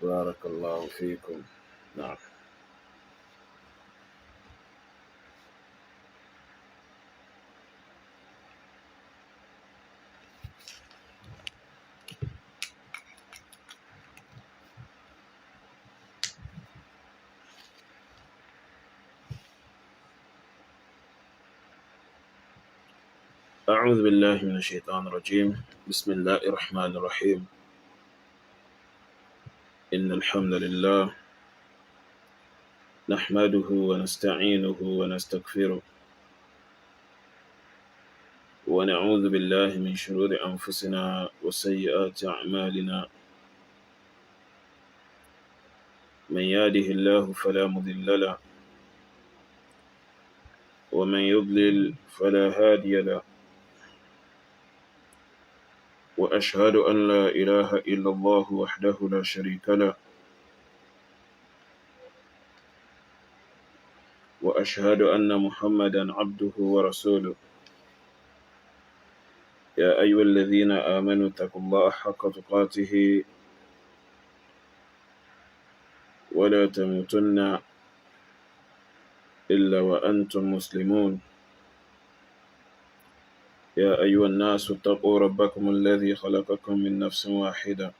بارك الله فيكم. نعم. أعوذ بالله من الشيطان الرجيم. بسم الله الرحمن الرحيم. إن الحمد لله نحمده ونستعينه ونستغفره ونعوذ بالله من شرور أنفسنا وسيئات أعمالنا. من يهده الله فلا مضل له ومن يضلل فلا هادي له، وأشهد أن لا إله إلا الله وحده لا شريك له، وأشهد أن محمدا عبده ورسوله. يا أيها الذين آمنوا اتقوا الله حق تقاته ولا تموتن إلا وأنتم مسلمون. يا أيها الناس اتقوا ربكم الذي خلقكم من نفس واحدة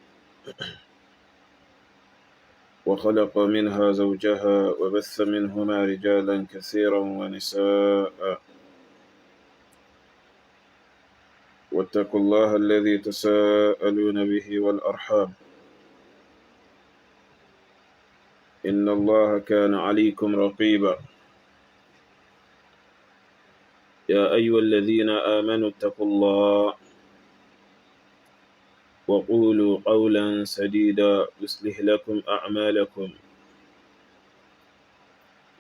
وخلق منها زوجها وبث منهما رجالا كثيرا ونساء، واتقوا الله الذي تساءلون به والأرحام، إن الله كان عليكم رقيبا. يا أيها الذين آمنوا اتقوا الله وقولوا قولا سديدا يصلح لكم أعمالكم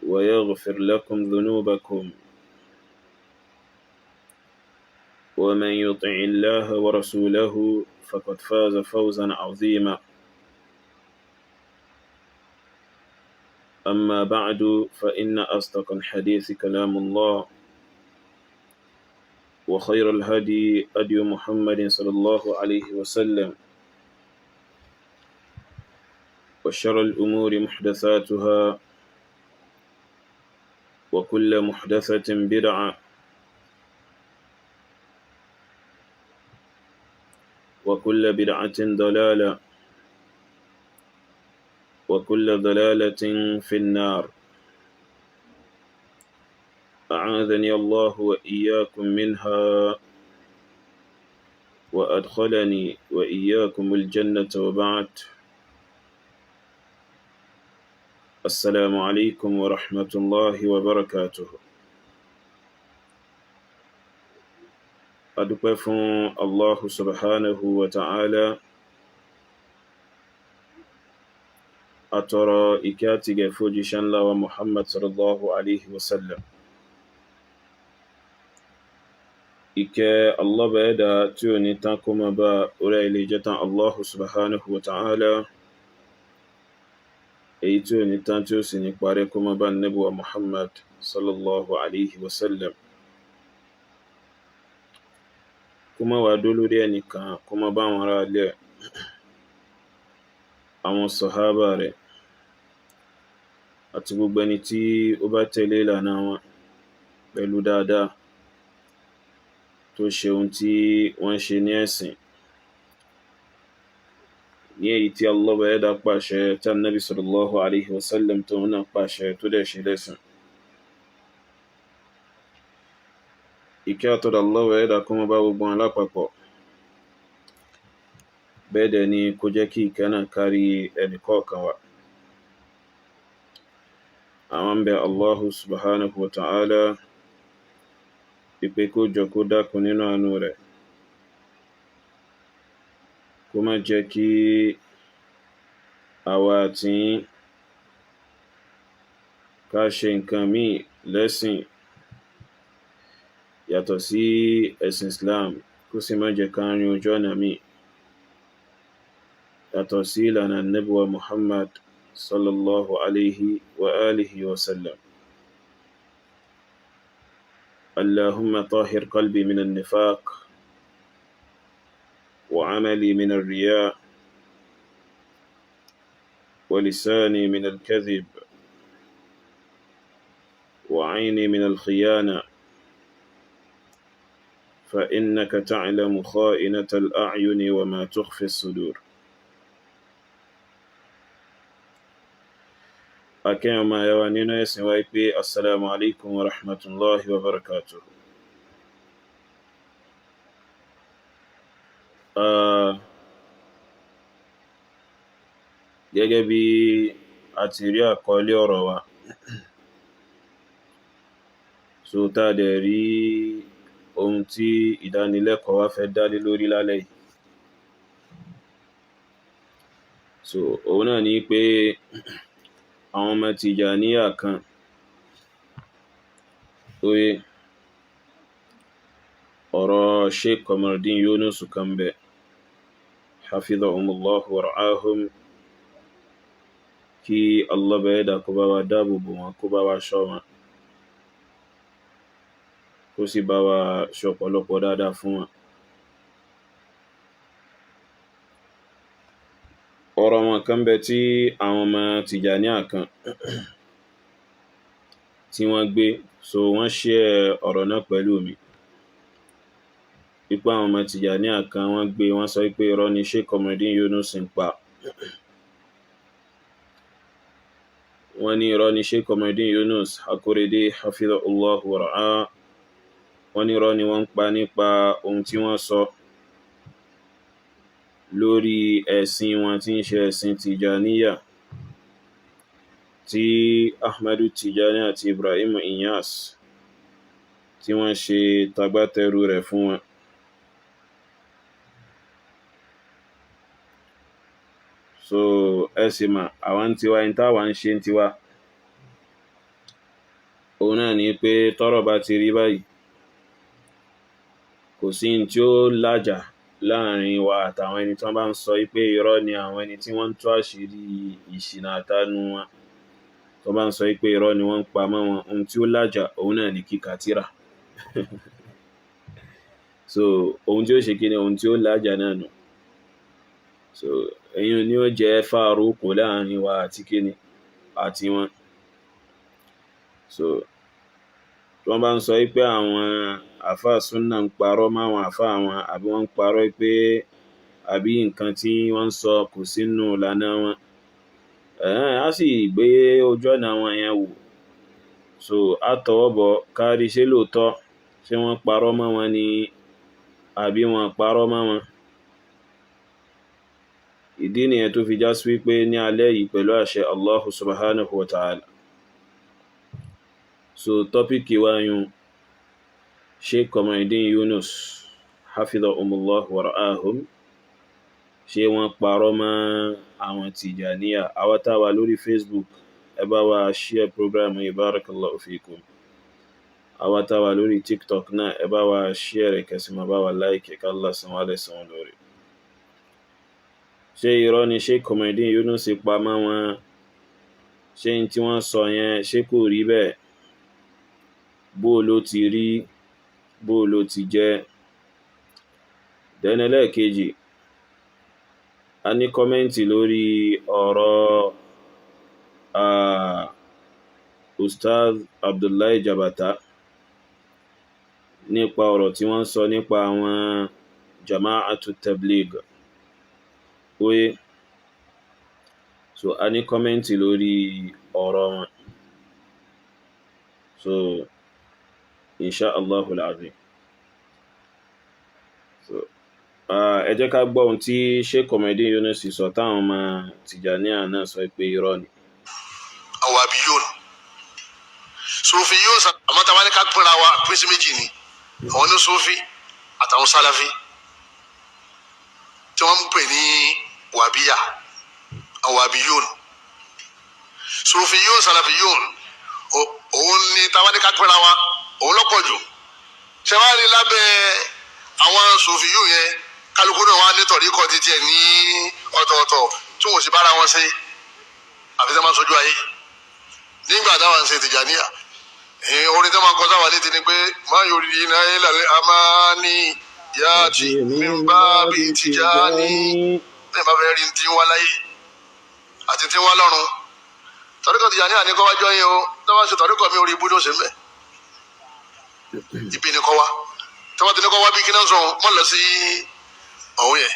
ويغفر لكم ذنوبكم، ومن يطع الله ورسوله فقد فاز فوزا عظيما. أما بعد، فإن أصدق الحديث كلام الله، وخير الهدي هدي محمد صلى الله عليه وسلم، وشر الأمور محدثاتها، وكل محدثة بدعة، وكل بدعة ضلالة، وكل ضلالة في النار. أعاذني الله وإياكم منها وأدخلني وإياكم الجنة، وبعد. السلام عليكم ورحمة الله وبركاته. أدوكم الله سبحانه وتعالى، أترى إكاتي فوجي شنلا ومحمد صلى الله عليه وسلم. Ìkẹ́ Allah bá ẹ̀dá tí ò ní tán kó máa bá orí ilé jẹ́tàn Allah subhanahu wa ta'ala, èyí tí ò ní tán tí ó sì ní parí kó máa bá Ànábì wa Muhammad sallallahu alaihi wasallam. Kó máa wà dó lórí ẹnìkan, kó máa bá àwọn ará ilé, àwọn sàhábà rẹ̀, àti gbogbo ẹni tí ó bá tẹ̀lé ìlànà wọn pẹ̀lú dáadáa, tó ṣe ohun tí wọ́n ṣe ní ẹ̀sìn, ní èyí tí Allah bá ẹ̀dá pàṣẹ, tí Ànábì sallallahu alaihi wasallam tó náà pàṣẹ tó dẹ̀ ṣe lẹ́sìn. Ìkẹ́ àtọ̀dọ̀ Allah bá ẹ̀dá kó máa bá gbogbo wọn lápapọ̀. Bẹ́ẹ̀ dẹ̀ ni kó jẹ́ kí ìkẹ́ náà kárí ẹnì kọ̀ọ̀kan wa. Àwọn ń bẹ Allah subhanahu wa ta'ala ìpé kó jọ kó dákun nínú àánú rẹ̀, kó má jẹ́ kí àwa àti yín ká ṣe nǹkan míì lẹ́sìn yàtọ̀ sí ẹ̀sìn Islam, kó sì má jẹ́ ká rìn ojú ọ̀nà míì yàtọ̀ sí ìlànà Ànábì wa Muhammad sallallahu alaihi wa alihi wa sallam. Allahumma tahhir qalbi min an-nifaq wa amali min ar-riya ولساني من الكذب وعيني من الخيانة فإنك تعلم خائنة الأعين وما تخفي الصدور. أكيد ما يوانينا يسوي السلام عليكم ورحمة الله وبركاته. Gẹ́gẹ́ bí a ti rí àkọlé ọ̀rọ̀ wa, so tá dẹ̀ rí ohun tí ìdánilẹ́kọ̀ọ́ wa fẹ́ dá lé lórí lálẹ́ yìí. So òun náà ni pé àwọn ọmọ Tìjàníyà kan oye ọ̀rọ̀ Sheikh Qamardeen Yunus kan bẹ̀ hafidhahumullahu wa ra'ahum, kí Allah bẹ̀ẹ́dà kó bá wa dáàbò bò wọn, kó bá wa ṣọ́ wọn, kó sì bá wa ṣọ̀pọ̀lọpọ̀ dáadáa fún wọn. Ọ̀rọ̀ wọn kan bẹ̀ tí àwọn ọmọ Tìjàníyà kan tí wọ́n gbé, so wọ́n share ọ̀rọ̀ náà pẹ̀lú mi. Ipa àwọn ọmọ Tìjàníyà kan wọ́n gbé, wọ́n sọ pé irọ́ ni Sheikh Qamardeen Yunus ń pa. Wọ́n ní irọ́ ni Sheikh Qamardeen Yunus Akorede hafidhahullahu wa ra'ah, wọ́n ní irọ́ ni wọ́n ń pa nípa ohun tí wọ́n sọ lórí ẹ̀sìn wọn tí ń ṣe ẹ̀sìn Tìjàníyà, tí Ahmadu Tijani àti Ibrahim Inyas tí wọ́n ṣe tagbátẹrù rẹ̀ fún wọn. So ẹsìmà àwọn tiwa ń táwà ń ṣe tiwa, òun náà ni pé tọ́rọ̀ bá ti rí báyìí, kò sí tí ó lájà láàrin wa àtàwọn ẹni tí wọ́n bá ń sọ pé irọ́ ni àwọn ẹni tí wọ́n ń tú àṣírí ìṣìnà àtànú wọn, tó bá ń sọ pé irọ́ ni wọ́n ń pa mọ́ wọn. Ohun tí ó lájà òun náà ni kíkà tírà. So ohun tí ó ṣe kíni, ohun tí ó lájà náà nù. So ẹ̀yin ni ó jẹ́ fáàrúkù láàrin wa àti kíni àti wọn. So wọ́n bá ń sọ pé àwọn àfáà súnnà ń parọ́ máwọn àfáà wọn, àbí wọ́n ń parọ́ pé àbí nǹkan tí wọ́n ń sọ kò sínú ìlànà wọn, a sì gbé ojú ọ̀nà wọn yẹn wò. So a tọwọ́bọ̀ kárí ṣé lóòótọ́ ṣé wọ́n parọ́ mọ́ wọn ni àbí wọn parọ́ mọ́ wọn. Ìdí nìyẹn tó fi já sí wípé ní alẹ́ yìí pẹ̀lú àṣẹ Allahu subhanahu wa ta'ala, so tọ́píkì wa yún Sheikh Qamardeen Yunus hafidhahumullahu wa ra'ahum, ṣé wọ́n parọ́ mọ́ àwọn Tìjàníyà. Àwa tá wà lórí Facebook, ẹ bá wa share program yìí, barakallahu fikum. Àwa tá wà lórí TikTok náà, ẹ bá wa share rẹ̀, kẹsì máa bá wa like, ká Allah san wá lẹ́san lórí. Ṣé irọ́ ni Sheikh Qamardeen Yunus pa mọ́ wọn? Ṣé n tí wọ́n sọ yẹn ṣé kò rí bẹ́ẹ̀? Bó ló ti rí, bó ló ti jẹ́? Ẹlẹ́ẹ̀kejì, a ní kọ́mẹ́ǹtì lórí ọ̀rọ̀ Ustaz Abdullahi Jabata nípa ọ̀rọ̀ tí wọ́n sọ nípa àwọn Jama'atu Tabligh. Oye, so a ní kọ́mẹ́ǹtì lórí ọ̀rọ̀ wọn. So insha Allahul azim, so ẹ jẹ́ ká gbọ́ ohun tí Sheikh Qamardeen Yunus sọ táwọn ọmọ Tìjàníyà náà sọ pé irọ́ ni. Awabiyun, Sufiyun, àmọ́ tá bá ní ká pínra wa pín sí méjì ni, àwọn ní Sufi àtàwọn Salafi tí wọ́n ń pè ní Wàbíyà. Awabiyun, Sufiyun, Salafiyun, òun ni tá bá ní ká pínra wa, òun lọ́pọ̀ jù. Ṣé wàá rí lábẹ́ àwọn Sufiyun yẹn, kálukú náà wà ní tọ̀ríkọ̀ títí ẹ̀ ní ọ̀tọ̀ọ̀tọ̀ tí wọ́n sì bára wọn ṣe, àfi tẹ́ máa ń sojú ayé. Nígbà táwọn ṣe Tìjàníyà, orin tó máa ń kọ sáwà létí ni pé máa yóò rí iná ilẹ̀ àmání yá ti mímbá bí Tìjàní. Bẹ́ẹ̀ bá fẹ́ rí ti wá láyé àti tí wọ́n lọ́rùn tọ́ríkọ̀ Tìjàníyà ní kọ́ wájú yín o tó bá ṣe tọ́ríkọ̀ mi orí ibú ló ṣe mẹ́ ibi ní kọ́ wá tó bá ti ní kọ́ wá bí kí náà sọ mọ́ lọ sí ọ̀hún yẹn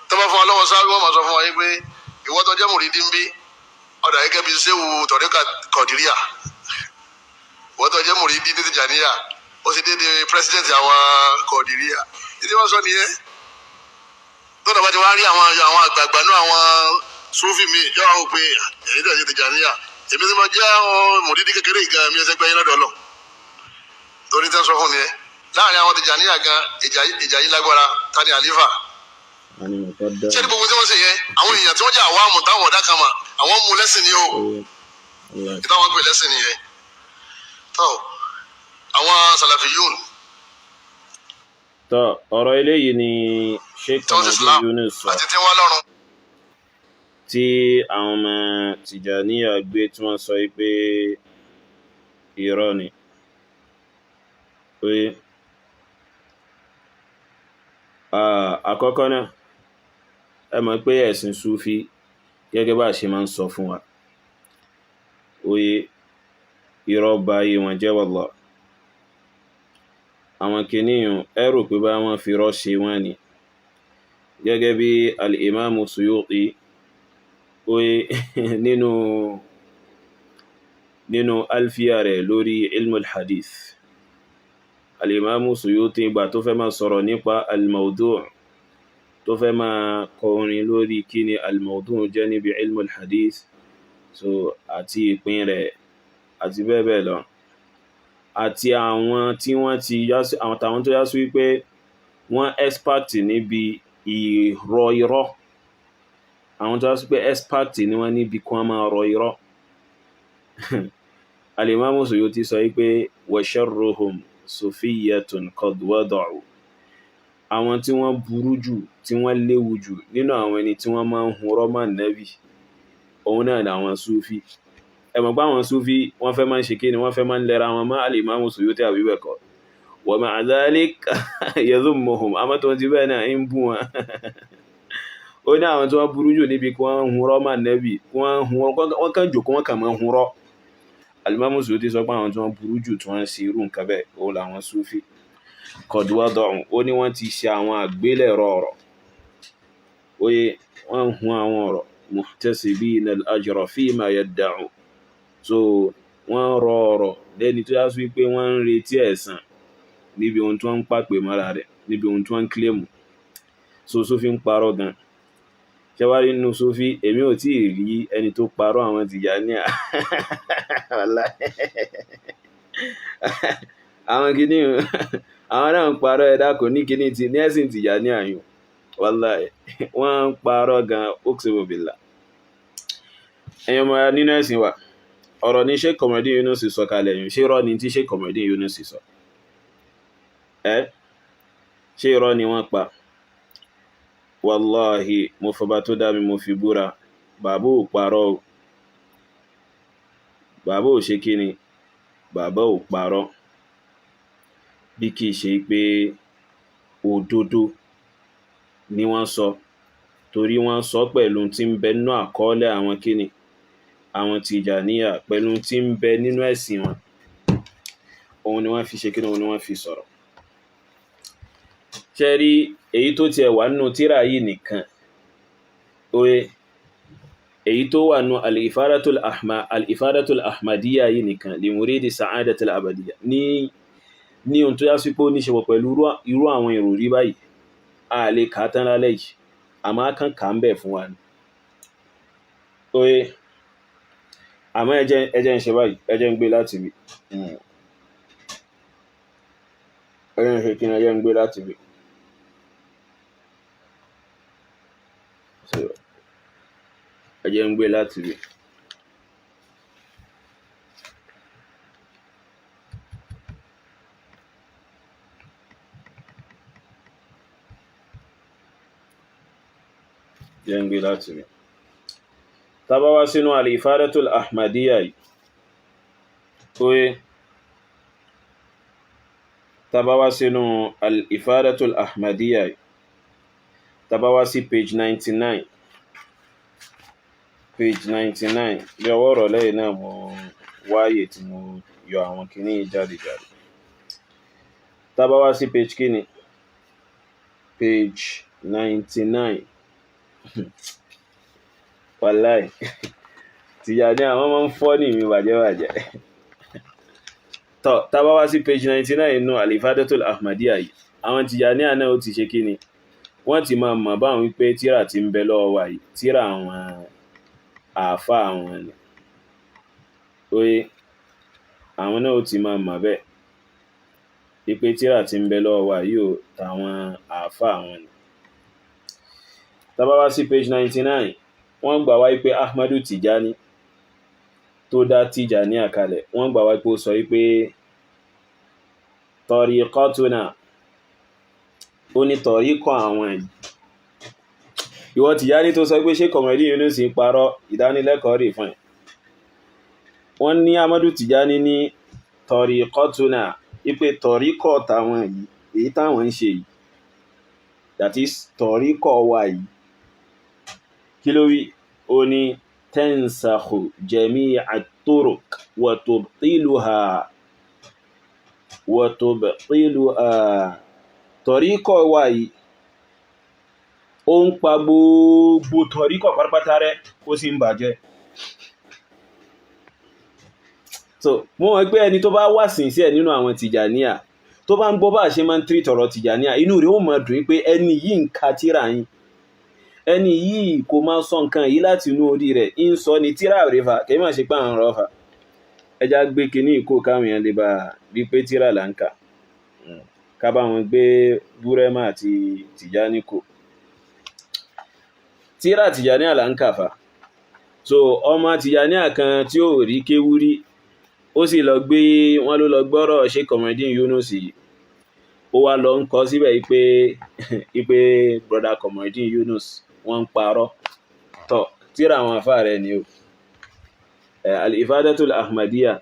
tó bá fún wa lọ́wọ́ sáré wọ́n máa sọ fún wa yín pé ìwọ tó jẹ́ mùrídí ń bí ọ̀dà gẹ́gẹ́ bí séwu tọ́ríkọ̀ Kọ̀dìríyà ìwọ tó jẹ́ mùrídí ní Tìjàníyà ó sì dédé pírẹsidẹ́ntì àwọn Kọ̀dìríyà ìdí wọ́n sọ nìyẹn tó dàbá ti wá rí àwọn àgbààgbà náà àwọn Súfì mi yọ àwọn òpin ẹ̀yìn tó ṣe Tìjàníyà èmi tí mo jẹ́ mùrídí kékeré ìgbà mi ẹsẹ̀ gbẹ́yìn lọ́dọ̀ lọ torí tẹ́ sọ fún ni ẹ láàrin àwọn Tìjàníyà gan ìjà yìí lágbára tani àlífà ṣé ní gbogbo tí wọ́n ṣe yẹn àwọn èèyàn tí wọ́n jẹ́ àwọn àmọ̀ táwọn ọ̀dà kan mà àwọn mú lẹ́sìn ni o ìtàwọn pè lẹ́sìn ni yẹn tó àwọn Salafiyun. tó ọ̀rọ̀ eléyìí ni Sheikh Kamaldeen Yunus sọ àti tí wọ́n lọ́rùn tí àwọn ọmọ Tìjàníyà gbé tí wọ́n sọ pé irọ́ ni pé àkọ́kọ́ náà ẹ mọ̀ pé ẹ̀sìn Súfí gẹ́gẹ́ bá ṣe máa ń sọ fún wa oye irọ́ bá yé wọn jẹ́ wallah àwọn kìíníyàn ẹ rò pé bá wọn fi rọ́ ṣe wọ́n ni gẹ́gẹ́ bí al-Imam Suyuti oye nínú alfiya rẹ̀ lórí ilmul hadith al-Imam Suyuti ìgbà tó fẹ́ máa sọ̀rọ̀ nípa al-mawdu' tó fẹ́ máa kọrin lórí kí ni al-mawdu' jẹ́ níbi ilmul hadith so àti ìpín rẹ̀ àti bẹ́ẹ̀ bẹ́ẹ̀ lọ àti àwọn tí wọ́n ti yásí àwọn tàwọn tó yásí wípé wọ́n expert níbi ìrọ̀ irọ́ àwọn tó yásí pé expert ni wọ́n níbi kí wọ́n máa rọ irọ́ al-Imam Suyuti sọ wípé wa sharruhum sufiyyatun qad wada'u àwọn tí wọ́n burú jù tí wọ́n léwu jù nínú àwọn ẹni tí wọ́n máa ń hun rọ́mà nẹ́bì òun náà ni àwọn Súfí ẹmọ̀ pé àwọn Súfí wọ́n fẹ́ máa ń ṣe kí ni wọ́n fẹ́ máa ń lẹ́ra wọn má al-Imam Suyuti àwíwẹ̀kọ́ wa ma'a dhalika yadhummuhum àmọ́ tó ti bẹ́ẹ̀ náà ń bú wọn ó ní àwọn tí wọ́n burú jù níbi kí wọ́n hun rọ́mà nẹ́bì wọ́n kàn jòkó wọ́n kàn máa hun rọ́ al-Imam Suyuti sọ pé àwọn tí wọ́n burú jù tí wọ́n ń ṣe irú nǹkan bẹ́ẹ̀ ó làwọn Súfí qad wada'u ó ní wọ́n ti ṣe àwọn àgbélẹ̀rọ ọ̀rọ̀ oye wọ́n hun àwọn ọ̀rọ̀ muhtasibina al-ajra fima yadda'u so wọ́n rọ ọ̀rọ̀ lẹ́ni tó yá sí wípé wọ́n ń retí ẹ̀san níbi ohun tí wọ́n ń pàpè mọ́ra rẹ̀ níbi ohun tí wọ́n ń kílèmù so Súfí ń parọ́ gan ṣẹwárí nínú Súfí èmi ò tí ì rí ẹni tó parọ́ àwọn Tìjàníyà àwọn kìíní àwọn náà ń parọ́ ẹ̀dá kò ní kíní ti ní ẹ̀sìn Tìjàníyà yìí wallahi wọ́n ń parọ́ gan uqsimu billah ẹ̀yàn mọ̀ nínú ẹ̀sìn wa ọ̀rọ̀ ní Sheikh Kamaldeen Yunus sọ kalẹ̀ yìí ṣé irọ́ ni tí Sheikh Kamaldeen Yunus sọ ṣé irọ́ ni wọ́n pa wallahi mo fọba tó dá mi mo fi búra bàbá ò parọ́ bàbá ò ṣe kíni bàbá ò parọ́ bí kìí ṣe pé òdodo ni wọ́n sọ torí wọ́n sọ pẹ̀lú tí ń bẹ nínú àkọọ́lẹ̀ àwọn kíni àwọn Tìjàníyà pẹ̀lú tí ń bẹ nínú ẹ̀sìn wọn òun ni wọ́n fi ṣe kíni òun ni wọ́n fi sọ̀rọ̀ ṣe rí èyí tó tiẹ̀ wà nínú tírà yìí nìkan oye èyí tó wà nínú al-Ifadatul Ahmadiyya yìí nìkan li muridi sa'adatil abadiyya ní ohun tó yá sí pé ó níṣe pọ̀ pẹ̀lú irú àwọn ìròrí báyìí a lè kà á tán lálẹ́ yìí àmọ́ a kàn kà ń bẹ̀ fún wa ni oye àmọ́ ẹjẹ́ ń ṣe báyìí ẹjẹ́ ń gbé láti bí ẹjẹ́ ń ṣe kí ni ẹjẹ́ ń gbé láti bí ẹjẹ́ ń gbé láti bí jẹ́ngbé láti rí tàbá wá sínú al-Ifadatul Ahmadiyya yìí oye tàbá wá sínú al-Ifadatul Ahmadiyya yìí tàbá wá sí page 99 page 99 bí ọwọ́ ọ̀rọ̀ lẹ́yìn náà mo wáyé tí mo yọ àwọn kìíní jáde. Tá bá wá sí page kíni page 99 wàláì Tìjàní àwọn máa ń fọ́ ní mi bàjẹ́ tọ́ tá bá wá sí page 99 inú Al-Ifadatul Ahmadiyya yìí àwọn Tìjàní náà ó ti ṣe kíni wọ́n ti máa mọ̀ báwọn wípé tíra ti ń bẹ lọ́wọ́ wa yìí tíra àwọn àáfà àwọn ni oye àwọn náà ó ti máa mọ̀ bẹ́ẹ̀ wípé tíra ti ń bẹ lọ́wọ́ wa yìí ó tàwọn àáfà àwọn ni. Tá bá wá sí page 99 wọ́n gbà wá wípé Ahmadu Tijani tó dá Tijani àkalẹ̀ wọ́n gbà wá pé ó sọ wípé tariqatuna ó ní tọ̀ríkọ̀ àwọn ẹ̀yìn ìwọ Tìjàní tó sọ pé ṣé Kọmọdé Yunus ń parọ́ ìdánilẹ́kọ̀ọ́ rẹ̀ fún ẹ̀. Wọ́n ní Ahmadu Tìjàní ní tọ̀ríkọ̀túnà wípé tọ̀ríkọ̀ táwọn yìí èyí táwọn ń ṣe yìí that is tọ̀ríkọ̀ wa yìí kí ló wí ó ní tensakhu jami'a turuq wa tubtiluha tọ̀ríkọ̀ wa yìí ó ń pa gbogbo tọ̀ríkọ̀ pátápátá rẹ̀ ó sì ń bàjẹ́. So mo mọ̀ pé ẹni tó bá wà sincere nínú àwọn Tìjàníyà tó bá ń gbọ́ bá ṣe máa ń treat ọ̀rọ̀ Tìjàníyà inú rẹ̀ ó máa dùn pé ẹni yìí ń ka tíra yín ẹni yìí kò máa sọ nǹkan yìí láti inú orí rẹ̀ ń sọ ní tíra rẹ̀ fà kì í máa ṣe pé àwọn ọ̀rọ̀ fà ẹja gbé kinní ìkó káwọn èèyàn lè bá rí pé tíra là ń kà ká bá wọn gbé Búrẹ́mà àti Tìjàní kò tíra Tìjàníyà là ń kà fà. So ọmọ Tìjàníyà kan tí ó rí kéwú rí ó sì lọ gbé wọn ló lọ gbọ́rọ̀ ṣe Kọmọdé Yunus yìí ó wá lọ ń kọ síbẹ̀ pé broda Kọmọdé Yunus wọ́n ń parọ́ tọ́ tíra àwọn afá rẹ̀ ni o Al-Ifadatul Ahmadiyya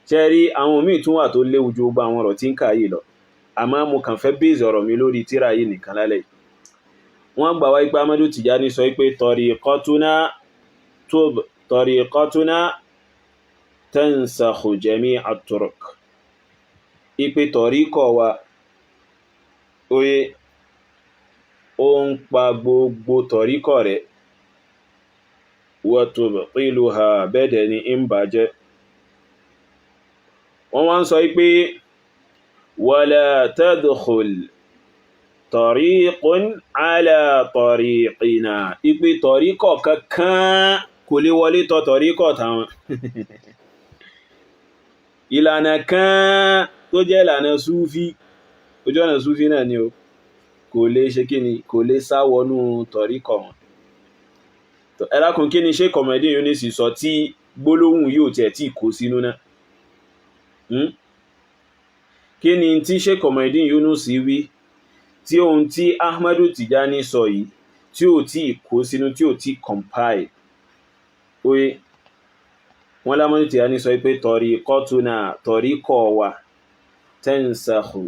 ṣe rí àwọn míì tún wà tó léwu ju gbogbo àwọn ọ̀rọ̀ tí ń kà yìí lọ àmọ́ mo kàn fẹ́ bèèzì ọ̀rọ̀ mi lórí tíra yìí nìkan lálẹ́ wọ́n gbà wá pé Ahmadu Tijani sọ pé tariqatuna tensakhu jami'a turuq ipe tọ̀ríkọ̀ wa oye ó ń pa gbogbo tọ̀ríkọ̀ rẹ̀ wa tubtiluha bẹ́ẹ̀dẹ̀ ni ń bàjẹ́. Wọ́n wá ń sọ pé wala tadkhul tariqun ala tariqina ipe tọ̀ríkọ̀ kankan kò lè wọlé tọ̀ tọ̀ríkọ̀ táwọn ìlànà kan tó jẹ́ ìlànà súfí ojú ọ̀nà súfí náà ni o kò lè ṣe kíni kò lè sáwọnú tọ̀ríkọ̀ wọn. Ẹlákùn kí ni ṣe Kọmọdé Yunus sọ tí gbólóhùn yóò tẹ̀ tí kó sínú náà kí ni tí ṣe Kọmọdé Yunus wí tí ohun tí Ahmadu Tijani sọ yìí tí ò tí kó sínú tí ò tí compile oye wọ́n lámọ́dé Tijani sọ pé tariqatuna tọ̀ríkọ̀ wa tensakhu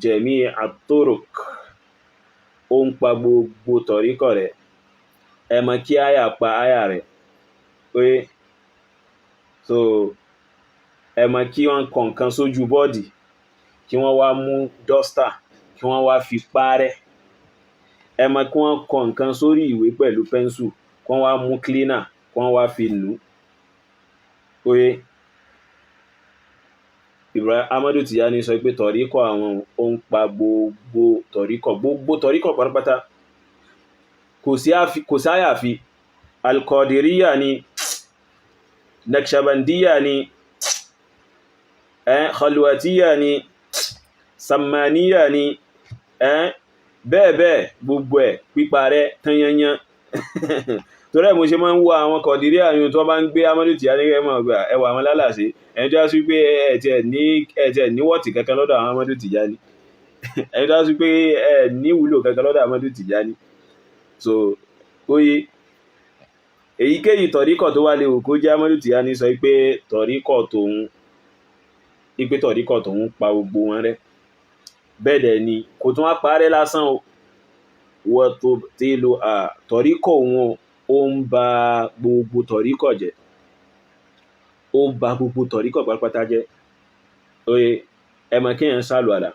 jami'a turuq ó ń pa gbogbo tọ̀ríkọ̀ rẹ̀ ẹ mọ̀ kí àyà pa àyà rẹ̀ oye so ẹ mọ̀ kí wọ́n kọ nǹkan sójú bọ́ọ̀dì kí wọ́n wá mú dọ́stà kí wọ́n wá fi parẹ́ ẹ mọ̀ kí wọ́n kọ nǹkan sórí ìwé pẹ̀lú pẹ́ńsù kí wọ́n wá mú cleaner kí wọ́n wá fi nù oye Ahmadu Tijani sọ pé tọ̀ríkọ̀ àwọn ó ń pa gbogbo tọ̀ríkọ̀ pátápátá kò sí àyàfi Al-Qadiriyya ni Naqshbandiyya ni Khalwatiyya ni Sammaniyya ni bẹ́ẹ̀ gbogbo ẹ̀ píparẹ́ tanyanyan torí ẹ̀ mo ṣe máa ń wo àwọn Qadiriyya àyùn tó bá ń gbé Ahmadu Tijani mọ̀ gbà ẹwà àwọn lálàsí ẹni tó sí pé ẹ̀tẹ̀ níwọ̀tì kankan lọ́dọ̀ àwọn Ahmadu Tijani ẹni tó sí pé ẹ̀ níwúlò kankan lọ́dọ̀ Ahmadu Tijani. So oye èyíkéyìí tọ̀ríkọ̀ tó wà lè wò kó jẹ́ Ahmadu Tijani sọ pé tọ̀ríkọ̀ tòun pa gbogbo wọn rẹ́ bẹ́ẹ̀dẹ̀ ni kò tún wá parẹ́ lásán o wọ́n tó tí lo tọ̀ríkọ̀ wọn ó ń ba gbogbo tọ̀ríkọ̀ jẹ́, ó ba gbogbo tọ̀ríkọ̀ pátápátá jẹ́. Oye, ẹmọ kéèyàn ṣàlùwàlá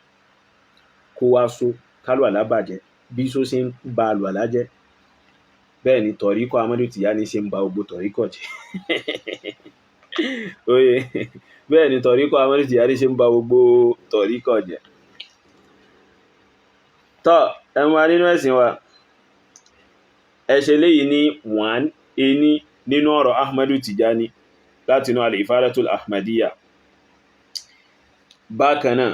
kó wá só kálùwàlá bàjẹ́, bí só ṣe ń ba àlùwàlá jẹ́, bẹ́ẹ̀ ni tọ̀ríkọ̀ Ahmadu Tijani ṣe ń ba gbogbo tọ̀ríkọ̀ jẹ́. Oye, bẹ́ẹ̀ ni tọ̀ríkọ̀ Ahmadu Tijani ṣe ń ba gbogbo tọ̀ríkọ̀ jẹ́. Tọ́ ẹmọ nínú ẹ̀sìn wa, ẹ̀ṣẹ̀ léyìí ní 1 ení nínú ọ̀rọ̀ Ahmadu Tijani látinú al-Ifadatul Ahmadiyya. Bákan náà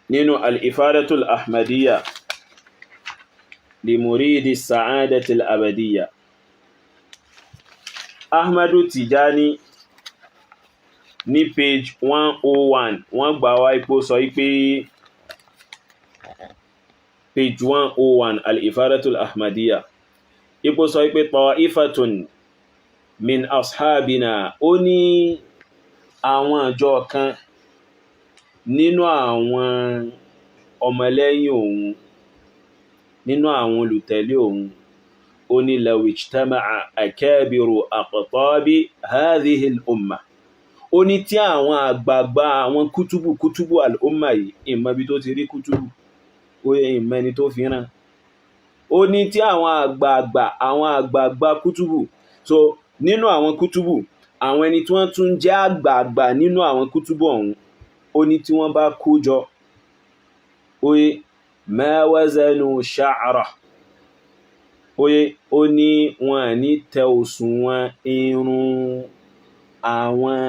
nínú al-Ifadatul Ahmadiyya li muridi sa'adatil abadiyya, Ahmadu Tijani ní page 101 wọ́n gbà wá ipò sọ pé page 101 al-Ifadatul Ahmadiyya ipò sọ pé ta'ifatun min ashabina, ó ní àwọn àjọ kan nínú àwọn ọmọlẹ́yìn òun, nínú àwọn olùtẹ̀lé òun, ó ní law ijtama'a akabiru aqtabi hadhihi al-umma, ó ní tí àwọn àgbààgbà àwọn kútùbù al-umma yìí, ìmọ̀ bí tó ti rí kútùbù, ó yẹ ìmọ̀ ẹni tó fi rán, ó ní tí àwọn àgbààgbà kútùbù, so nínú àwọn kútùbù, àwọn ẹni tí wọ́n tún jẹ́ àgbààgbà nínú àwọn kútùbù ọ̀hún, ó ní tí wọ́n bá kó jọ, oye ma wazanu sha'ra, oye ó ní wọn ní tẹ òṣùwọ̀n irun àwọn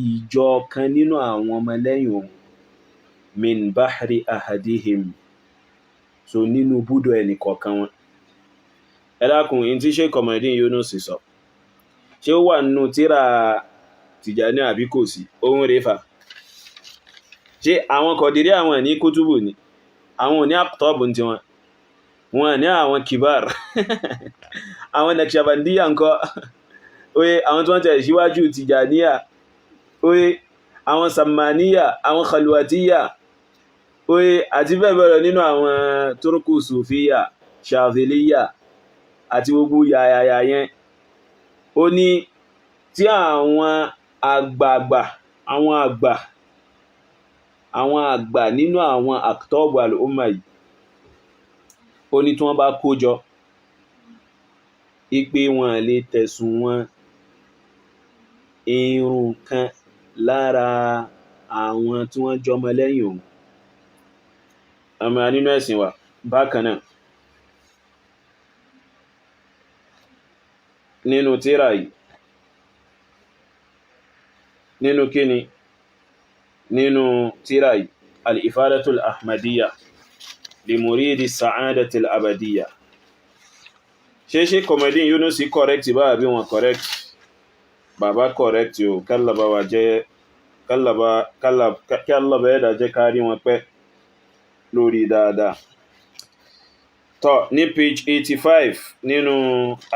ìjọ kan nínú àwọn ọmọlẹ́yìn òun, min bahri ahadihim, so nínú búdó ẹnì kọ̀ọ̀kan wọn. Ẹ dákun, in tí Sheikh Kamaldeen Yunus sọ ṣé ó wà nínú tírà Tijani àbí kò sí? Ohun refa ṣé àwọn Kọ̀dìrí àwọn ní kútùbù ni, àwọn ní àkútọ́bù tí wọn ní àwọn kìbár àwọn Naqshbandiyya ńkọ́, oye àwọn tí wọ́n tẹ̀ síwájú Tijaniyya, oye àwọn Sammaniyya, àwọn Khalwatiyya, oye àti bẹ́ẹ̀ bẹ́ẹ̀ lọ nínú àwọn Turku Sufiyya, Shadhiliyya àti gbogbo yàyàyà yẹn. Ó ní tí àwọn àgbà nínú àwọn àkútọ́bù al-umma yìí, ó ní tí wọ́n bá kó jọ ipe wọn lè tẹ̀sùn wọn irun kan lára àwọn tí wọ́n jọmọ lẹ́yìn òun. Àmọ́ nínú ẹ̀sìn wa bákan náà nínú tírà yìí, nínú kíni, nínú tírà yìí al-Ifadatul Ahmadiyya li muridi sa'adatil abadiyya, Sheikh Kamaldeen Yunus correct bá àbí wọn correct? Bàbá correct o, kálàbà wà jẹ́ kálàbà ẹ̀dà jẹ́ kárí wọn pẹ́ lórí dáadáa. Tọ́ ní page 85 nínú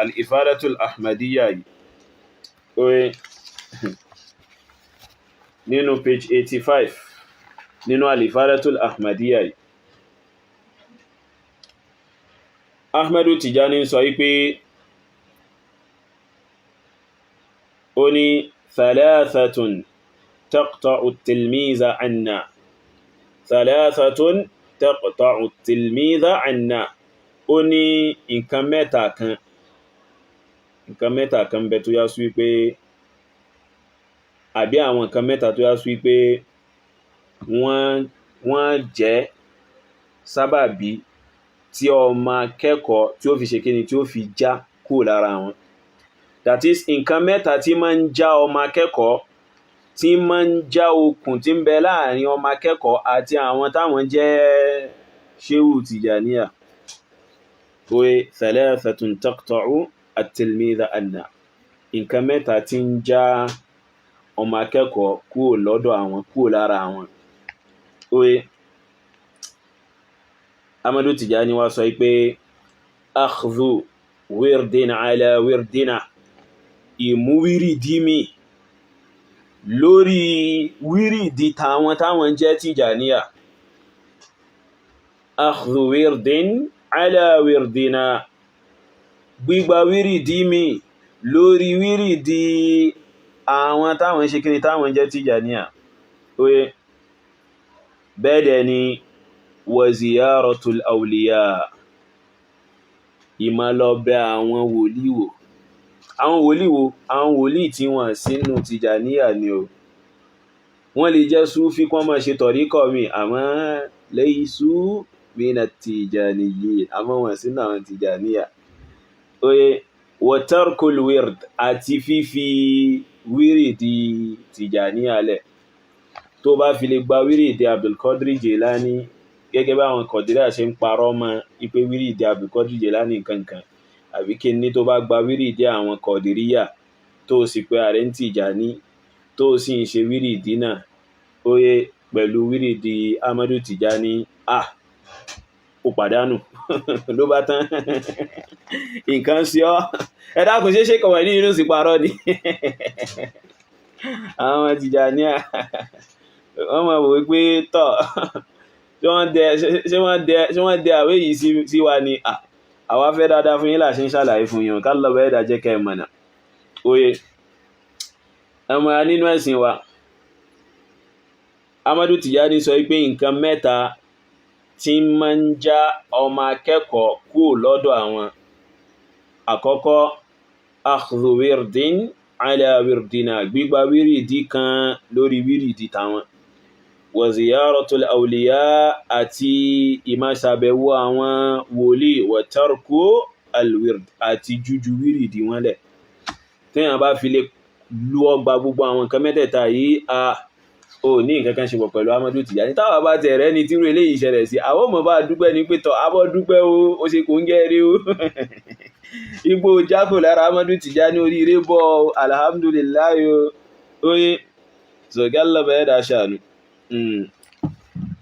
al-Ifadatul Ahmadiyya yìí, oye nínú page 85 nínú al-Ifadatul Ahmadiyya yìí, Ahmadu Tijani sọ wípé ó ní thalathatun taqta'u at-tilmiza 'anna, thalathatun taqta'u at-tilmiza 'anna, ó ní nǹkan mẹ́ta kan bẹ tó yá sí wípé, àbí àwọn nǹkan mẹ́ta tó yá sí wípé wọ́n jẹ́ sábàbí tí ọmọ akẹ́kọ̀ọ́ tí ó fi ṣe kíni, tí ó fi já kúrò lára wọn. That is, nǹkan mẹ́ta tí máa ń já ọmọ akẹ́kọ̀ọ́, tí máa ń já okùn tí ń bẹ láàrin ọmọ akẹ́kọ̀ọ́ àti àwọn táwọn jẹ́ Shehu Tijaniyya. Oye thalathatun taqta'u at-tilmiza 'anna, nǹkan mẹ́ta tí ń já ọmọ akẹ́kọ̀ọ́ kúrò lọ́dọ̀ àwọn, kúrò lára àwọn. Oye Ahmadu Tijani wá sọ pé akhdhu wirdin ala wirdina, ìmú wírìdí mi lórí wírìdí táwọn jẹ́ Tijaniyya, akhdhu wirdin ala wirdina gbígba wírìdí mi lórí wírìdí àwọn táwọn ṣe kíni táwọn jẹ́ Tìjàníyà oye bẹ́ẹ̀dẹ̀ ni wa ziyaratul awliya ìmá lọ bẹ̀ àwọn wòlíì wò àwọn wòlíì tí wọ́n sínú Tìjàníyà ni o wọ́n lè jẹ́ súfí kí wọ́n máa ṣe tọ̀ríkọ̀ mi àmọ́ laysu mina Tìjàniyyin àmọ́ wọ́n sínú àwọn Tìjàníyà oye wa tarkul wird àti fífi wírìdí Tìjàníyà lẹ̀ tó bá fi lè gba wírìdí Abdulkadir Jelani gẹ́gẹ́ bá àwọn Kọ̀dìríyà ṣe ń parọ́ mọ́ ipé wírìdí Abdulkadir Jelani kankan àbí kí ní tó bá gba wírìdí àwọn Kọ̀dìríyà tó sì pé ààrẹ ń Tìjàní tó sì ń ṣe wírìdí náà oye pẹ̀lú wírìdí Ahmadu Tìjàní ó pàdánù ló bá tán nǹkan sí ọ́ ẹ̀dá kò ṣeé ṣe kọ̀wẹ̀ ní inú sí parọ́ ni àwọn Tìjàníyà wọ́n mọ̀ wípé tọ́ ṣé wọ́n dẹ àwé yìí sí wa ni àwa fẹ́ dáadáa fún yín là ṣe ń ṣàlàyé fún yín ká lọ bẹ́ẹ̀ dájẹ́ kẹ́ mọ̀nà oye ọmọ nínú ẹ̀sìn wa Ahmadu Tìjàní sọ pé nǹkan mẹ́ta tí máa ń já ọmọ akẹ́kọ̀ọ́ kúrò lọ́dọ̀ àwọn àkọ́kọ́ akhdhu wirdin ala wirdina gbígba wírìdí kan lórí wírìdí tàwọn wa ziyaratul awliya àti ìmáṣàbẹ̀wò àwọn wòlíì wa tarku alwird àti jújú wírìdí wọn lẹ̀ téèyàn bá fi lè lu ọgbà gbogbo àwọn nǹkan mẹ́tẹ̀ẹ̀ta yìí ò ní nǹkan kan ṣe pọ̀ pẹ̀lú Ahmadu Tìjàní táwa bá tẹ̀ rẹ́ ni tírú eléyìí ṣẹlẹ̀ sí àwọn ọmọ bá dúpẹ́ ní pé tọ́ abọ́ dúpẹ́ ó ṣe kò ń gẹ́rí o igbó jákò lára Ahmadu Tìjàní oríire bọ́ alhamdulillahi oye zọ̀gálọ́bẹ̀ ẹ̀dà ṣàánú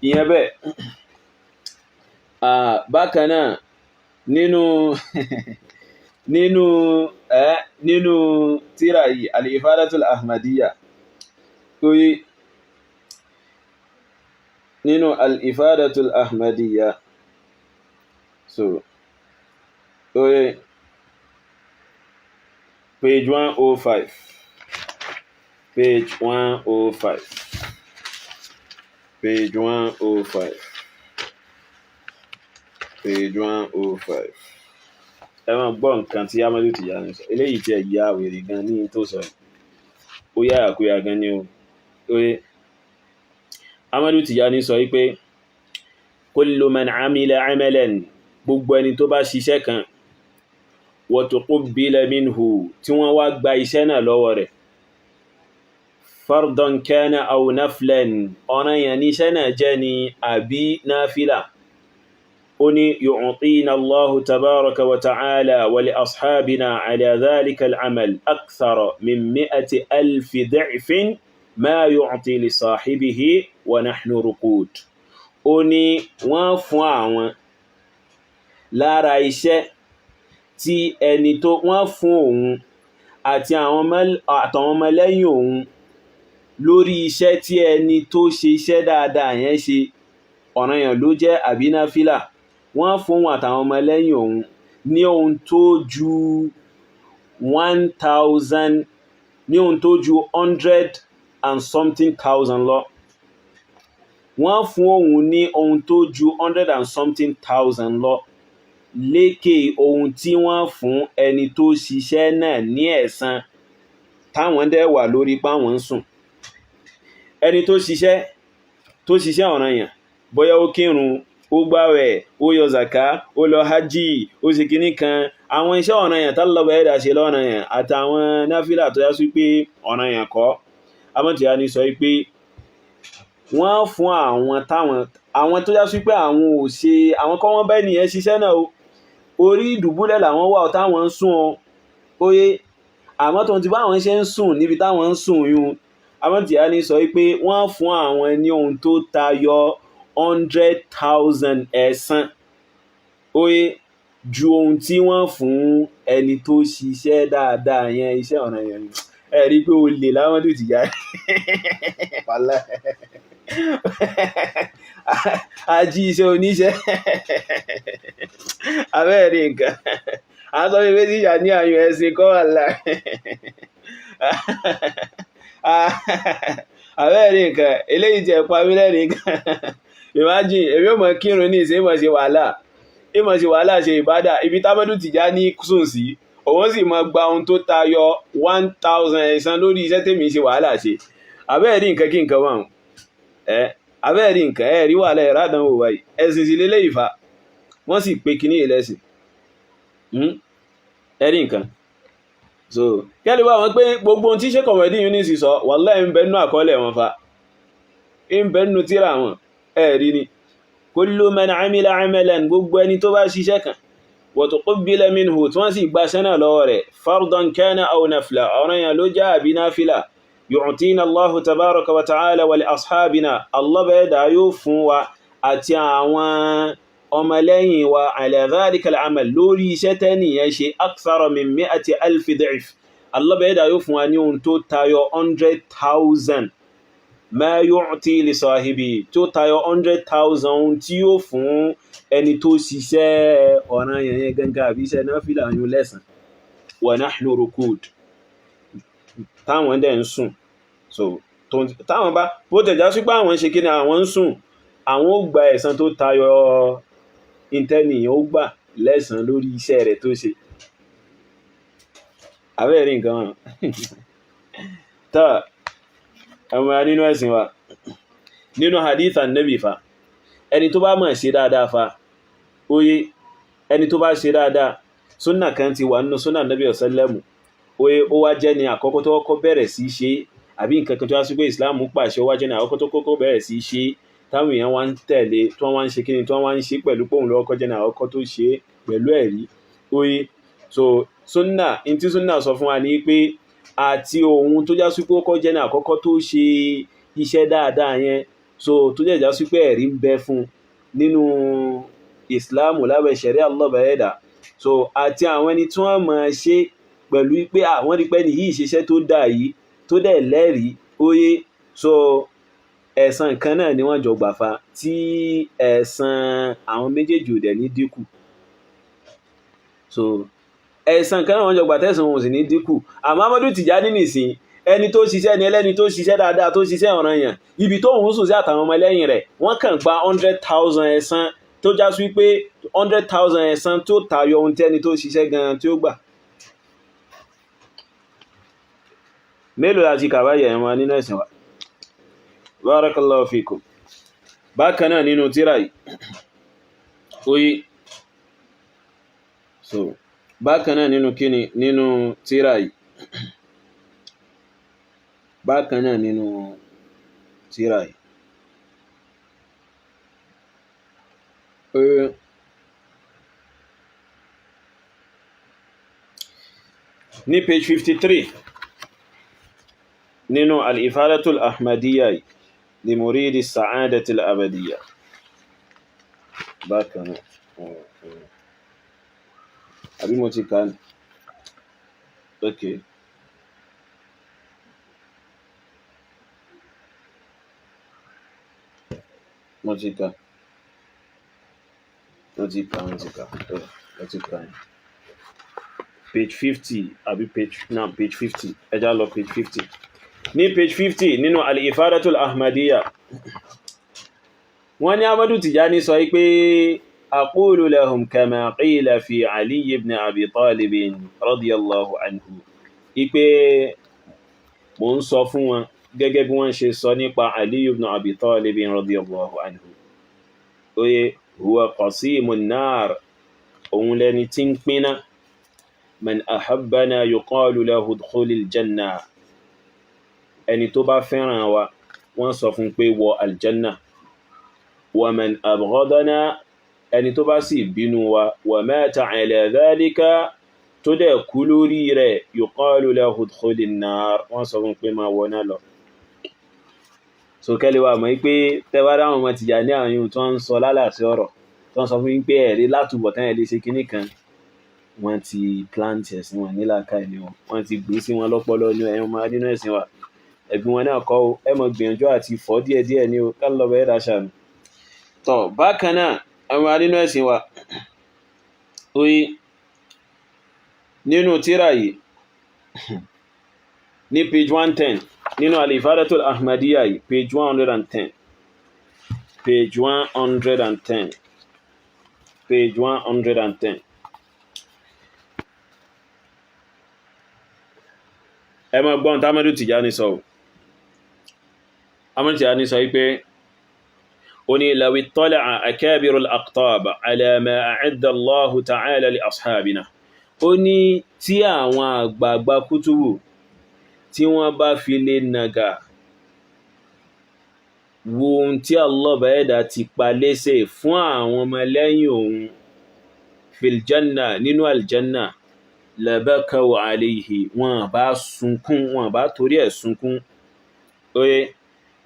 ìyẹn bẹ́ẹ̀ bákan náà nínú tírà yìí al-Ifadatul Ahmadiyya oye nínú al-Ifadatul Ahmadiyya so oye page 105 page 105 page 105 page 105 ẹ máa gbọ́ nǹkan tí Ahmadu Tìjàní sọ eléyìí tí ẹ yá wèrè gan ní tó sọ ó yá àkúyà gan ní o oye Ahmadu Tìjàní sọ wípé kullu man amila amalan gbogbo ẹni tó bá ṣiṣẹ́ kan wa tuqubbila minhu tí wọ́n wá gba iṣẹ́ náà lọ́wọ́ rẹ̀ fardan kana aw naflan ọ̀ranyàn ní iṣẹ́ náà jẹ́ ni àbí náfílà ó ní yu'tina Allahu tabaraka wa ta'ala wa li ashabina ala dhalika al-amal akthara min 100,000 di'fin ma yu'ti li sahibihi wa nahnu ruqud ó ní wọ́n fún àwọn lára iṣẹ́ tí ẹni tó wọ́n fún òun àti àwọn ọmọlẹ́yìn òun lórí iṣẹ́ tí ẹni tó ṣe iṣẹ́ dáadáa yẹn ṣe ọ̀ranyàn ló jẹ́ àbí náfílà wọ́n fún òun àtàwọn ọmọlẹ́yìn òun ní ohun tó ju 1,000 ní ohun tó ju 100 and something thousand lọ wọ́n fún òun ní ohun tó ju 100 and something thousand lọ lékè ohun tí wọ́n fún ẹni tó ṣiṣẹ́ náà ní ẹ̀san táwọn dẹ̀ wà lórí páwọn ń sùn ẹni tó ṣiṣẹ́ ọ̀ranyàn bóyá ó kírun ó gbààwẹ̀ ó yọ zaka ó lọ hajji ó sì kíní kan àwọn iṣẹ́ ọ̀ranyàn tálọ́bà ẹ̀dà ṣe lọ́ranyàn àtàwọn náfílà tó yá sí pé ọ̀ranyàn kọ́ Ahmadu Tìjàní sọ pé wọ́n fún àwọn tó yá sí pé àwọn ò ṣe àwọn kọ́ wọ́n bẹ́ẹ̀ nìyẹn ṣiṣẹ́ náà orí ìdùbúlẹ̀ làwọn wà táwọn ń sùn oye àmọ́ tó ti bá àwọn ṣe ń sùn níbi táwọn ń sùn yún Ahmadu Tìjàní sọ pé wọ́n fún àwọn ní ohun tó tayọ 100,000 ẹ̀san oye ju ohun tí wọ́n fún ẹni tó ṣiṣẹ́ dáadáa yẹn iṣẹ́ ọ̀ranyàn yẹn rí pé o lè l'Ahmadu Tìjàní ají iṣẹ́ oníṣẹ́ abẹ́rẹ́ nǹkan àtọ́ mi méjì yà ní àyùn ẹ̀sìn kọ́ wà láì abẹ́rẹ́ nǹkan eléyìí jẹ́ pàmílẹ̀ nìkan imagine èmi ò mọ̀ kírun ní ìsìn ìmọ̀ ṣe wàhálà ṣe ìbádà ibi tábọ́dù Tìjání sùn sí òun sì mọ gba ohun tó tayọ 1000 ẹ̀san lórí iṣẹ́ tèmi ṣe wàhálà ṣe abẹ́rẹ́ nǹkan kí nǹkan wà abẹ́rẹ́ nǹkan rí wàhálà ẹ̀rá àdánwò wáyé ẹ̀sìn sí lélẹ́ ìfà wọ́n sì pé kíní ìlẹ́sìn ẹ̀rí nǹkan so kẹ́lẹ̀ bá wọn pé gbogbo ohun tí ṣe kọ̀mọ̀dé Yunis sọ wallahi ń bẹ nínú àkọọ́lẹ̀ wọn fa ń bẹ nínú tírà wọn ẹ̀rí ni kullu man amila amalan gbogbo ẹni tó bá ṣiṣẹ́ kan wa tuqbila minhu tí wọ́n sì gba sẹ́nà lọ́wọ́ rẹ̀ fardan kana aw nafla ọ̀ranyàn ló jẹ́ àbí náfìlà yu'tina Allahu tabaraka wa ta'ala wa li ashabina Allah bẹ́ẹ̀ dá yóò fún wa àti àwọn ọmọlẹ́yìn wa ala dhalika al-amal lórí iṣẹ́ tẹ́nìyàn ṣe akthara min 100,000 da'if Allah bẹ́ẹ̀ dá yóò fún wa ní ohun tó tayọ 100,000 ma yu'ti li sahibi tó tayọ 100,000 ohun tí yóò fún ẹni tó ṣiṣẹ́ ọ̀ranyàn yẹn gangan àbí iṣẹ́ náfìlà yóò lẹ́san wa nahnu rukud táwọn dẹ̀ ń sùn so táwọn bá bó tẹ̀já sí pé àwọn ṣe kí ni àwọn ń sùn àwọn ó gba ẹ̀san tó tayọ ìntẹ́nìyàn ó gbà lẹ́san lórí iṣẹ́ rẹ̀ tó ṣe abẹ́rẹ́ nǹkan wọn tá ọmọ nínú ẹ̀sìn wa nínú hadith annabi fa ẹni tó bá mọ̀ ṣe dáadáa fa oye ẹni tó bá ṣe dáadáa súnà kan ti wà nínú súnà annabi ọ̀sẹ́lẹ̀mù oye ó wá jẹ́ ni àkọ́kọ́ tó kọ́kọ́ bẹ̀rẹ̀ sí ṣe àbí nǹkan kan tó wá sí pé ìsìláàmù pàṣẹ ó wá jẹ́ ni àkọ́kọ́ tó kọ́kọ́ bẹ̀rẹ̀ sí ṣe táwọn èèyàn wá ń tẹ̀lé tí wọ́n wá ń ṣe kíni tí wọ́n wá ń ṣe pẹ̀lú pòun lọ́kọ́ jẹ́ ní àkọ́kọ́ tó ṣe pẹ̀lú ẹ̀rí oye so sunna in tí sunna sọ fún wa ní pé àti ohun tó já sí pé ó kọ́ jẹ́ ní àkọ́kọ́ tó ṣe iṣẹ́ dáadáa yẹn so tó jẹ́ já sí pé ẹ̀rí ń bẹ fún nínú ìsìláàmù lábẹ́ ṣẹ̀ríà Allah bẹ̀ẹ́dà so àti àwọn ẹni tí wọ́n máa ṣe pẹ̀lú pé àwọn rí pẹ́ ní yìí ṣiṣẹ́ tó dà yìí tó dẹ̀ lẹ́rìí oye so ẹ̀san kan náà ni wọ́n jọ gbàfa tí ẹ̀san àwọn méjèèjì ò dẹ̀ ní dínkù so ẹ̀san kan náà wọ́n jọ gbà tẹ̀san wọn ò sì ní dínkù àmọ́ Amadu Tijani nìsín ẹni tó ṣiṣẹ́ ni ẹlẹ́ni tó ṣiṣẹ́ dáadáa tó ṣiṣẹ́ ọ̀ranyàn ibi tó ń sùn sí àtàwọn ọmọ ẹlẹ́yìn rẹ̀ wọ́n kàn gba 100,000 ẹ̀san tó já sí pé 100,000 ẹ̀san tó tayọ ohun tẹ́ni tó ṣiṣẹ́ gan-an tí ó gbà mélòó láti kàbáyẹ̀ wọn nínú ẹ̀sìn wa barakallahu fikum bákan náà nínú tírà yìí oyi so bákan náà nínú kíni nínú tírà yìí bákan náà nínú tírà yìí ní page 53 nínú al-ifadatul ahmadiyya لمريد السعادة الأبدية باكنا أبي موتي كان أوكي موتي كان page 50 àbí page 50 ẹjá lọ page 50 ní page 50 nínú al-ifadatul ahmadiyya wọ́n ní Amadu Tijani sọ pé aqulu lahum kama qila fi Ali ibn Abi Talib radiyallahu anhu ipe mo ń sọ fún wọn gẹ́gẹ́ bí wọ́n ṣe sọ nípa Ali ibn Abi Talib radiyallahu anhu oye huwa qasimun nar òun lẹni tí ń pínná man ahabbana yuqalu lahu udkhulil janna ẹni tó bá fẹ́ràn wa wọ́n sọ fún pé wọ aljanna wa man abghadana ẹni tó bá sì bínú wa wa mata ala dhalika tó dẹ̀ kú lórí rẹ̀ yuqalu lahu udkhulin nar wọ́n sọ fún pé ma wọ́ná lọ so kẹ́lẹ̀ wà mọ́ pé tẹ́bára àwọn ọmọ Tìjàní àyún tó ń sọ lálàsí ọ̀rọ̀ tó ń sọ fún pé ẹ̀rí látúbọ̀ tán ẹ̀lẹ́ ṣe kíní kan wọ́n ti plant ẹ̀sìn wọn nílàkà ẹni wọ́n ti gbé sí wọn lọ́pọlọ ní ẹ̀yàn máa nínú ẹ̀sìn wa ẹ̀gbin wọn náà kọ́ o ẹ mọ̀ gbìyànjú àti fọ́ díẹ̀díẹ̀ ní o kálọ̀ bẹ́ẹ̀ dáṣà nù. tọ́ bákan náà àwọn arínú ẹ̀sìn wa oyi nínú tírà yìí ní page 110 nínú al-Ifadatul Ahmadiyya yìí page 110 page 110 page 110 ẹ máa gbọ́n Ahmadu Tijani sọ Ahmadu Tijani sọ wípé ó ní law ittala'a akabirul aqtab ala ma a'adda Allahu ta'ala li ashabina ó ní tí àwọn àgbààgbà kútùbù tí wọ́n bá fi lè nàgà wo ohun tí Allah bẹ̀ẹ́dà ti pa lẹ́sẹ̀ fún àwọn ọmọlẹ́yìn òun fil janna nínú aljanna labakaw alayhi wọn bá sunkún wọn bá torí ẹ̀ sunkún oye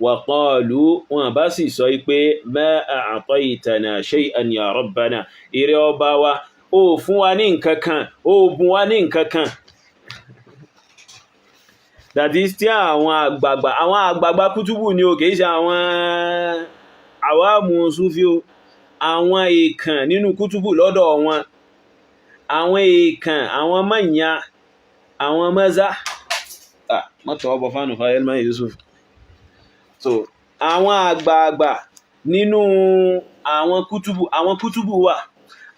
wa qalu wọn bá sì sọ pé ma a'taytana shay'an ya rabbana ìrẹ́ ọba wa ó fún wa ní nǹkankan ó bùn wa ní nǹkankan. That is tí àwọn àgbààgbà kútùbù ni o kìí ṣe àwọn àwámù súfí o àwọn èèkàn nínú kútùbù lọ́dọ̀ wọn àwọn èèkàn àwọn mọ̀nyá àwọn mọ́zá mọ́tọ̀ ọbọ̀ fánù fayelman Yusuf so àwọn àgbààgbà nínú àwọn kútùbù wà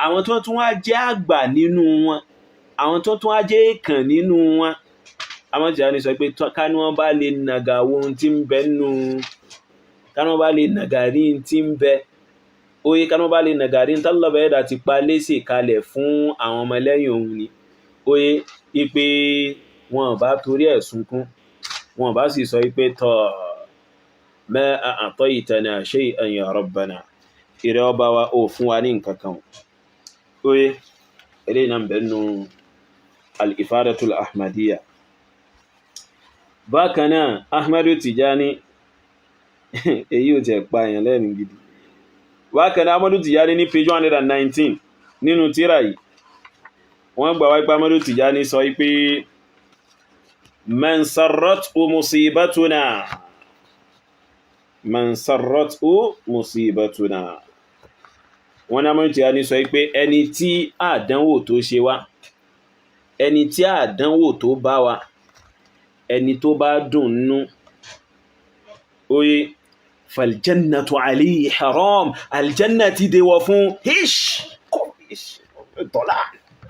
àwọn tó tún wá jẹ́ àgbà nínú wọn àwọn tó tún wá jẹ́ èèkàn nínú wọn. Ahmad Tijani sọ pé ká ní wọ́n bá lè nàgà ohun tí ń bẹ nínú ká ní wọ́n bá lè nàgà rí tí ń bẹ oye ká ní wọ́n bá lè nàgà rí Allah bẹ̀ẹ́dà ti pa lẹ́sẹ̀ kalẹ̀ fún àwọn ọmọlẹ́yìn òun ni oye ipe wọn bá torí ẹ̀ sunkún wọn bá sì sọ pé tọ́ ma a'taytana shay'an ya rabbana ìrẹ́ ọba wa ó fún wa ní nǹkan kan oye eléyìí náà bẹ nínú al-Ifadatul Ahmadiyya. Bákan náà Ahmadu Tijani èyí ò tẹ̀ pa èèyàn lẹ́nu gidi. Bákan náà Ahmadu Tijani ní page 119 nínú tírà yìí wọ́n gbà wáyé pé Ahmadu Tijani sọ pé man sarrathu musibatuna wọ́n ní Ahmadu Tijani sọ pé ẹni tí àdánwò tó ṣe wá ẹni tí àdánwò tó bá wa ẹni tó bá dùn nú oye faljannatu alayhi haram aljanna ti dewọ fún tọ́lá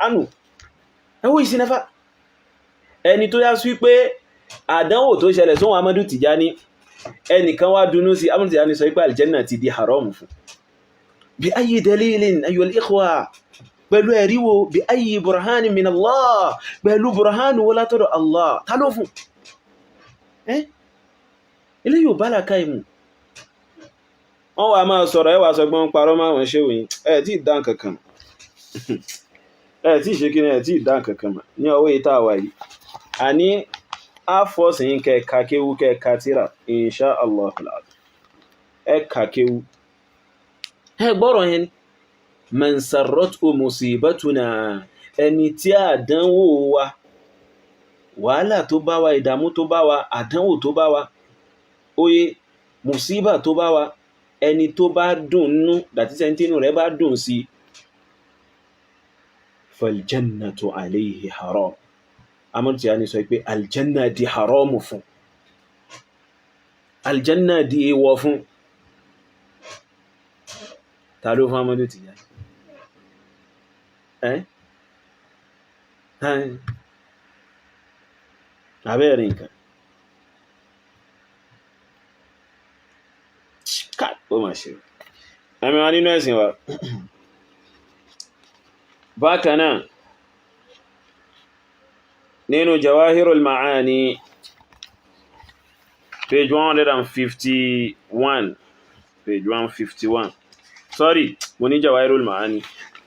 ánù ẹwọ́ ìsinẹ́fà ẹni tó yá sí pé àdánwò tó ṣẹlẹ̀ sóhun Ahmadu Tijani ẹnìkan wá dúnú sí Ahmadu Tijani sọ pé aljanna ti di haram fún bí ayyi dalilin ayyuhal ikhwa pẹ̀lú ẹ̀ríwò bí ayyi burhanin min Allah pẹ̀lú burhanu wọ́n látọ̀dọ̀ Allah ta ló fún ilé yóò bá láká ìmú wọ́n wà máa sọ̀rọ̀ ẹwà sọgbọ́n parọ́ máa wọ́n ṣe wòyìn tí ìdán kankan tí ìṣekínà tí ìdán kankan ní ọwọ́ ìta wà yìí a ní àfọ́sìn kẹka kéwú kẹka tíra insha Allah ẹka kéwú gbọ́rọ̀ yẹn man sarrathu musibatuna ẹni tí àdánwò wa wàhálà tó bá wa ìdàmú tó bá wa àdánwò tó bá wa oye musiba tó bá wa ẹni tó bá dùn nú dàtí sẹ́ntínú rẹ̀ bá dùn sí faljannatu alayhi haram. Ahmadu Tijani sọ pé aljanna di haramu fún aljanna di èèwọ̀ fún ta ló fún Ahmadu Tijani abẹ́rẹ̀ nǹkan ó mà ṣe ẹ̀mí wa nínú ẹ̀sìn wa. Bákan náà nínú Jawahirul Ma'ani page 151 sorry mo ní Jawahirul Ma'ani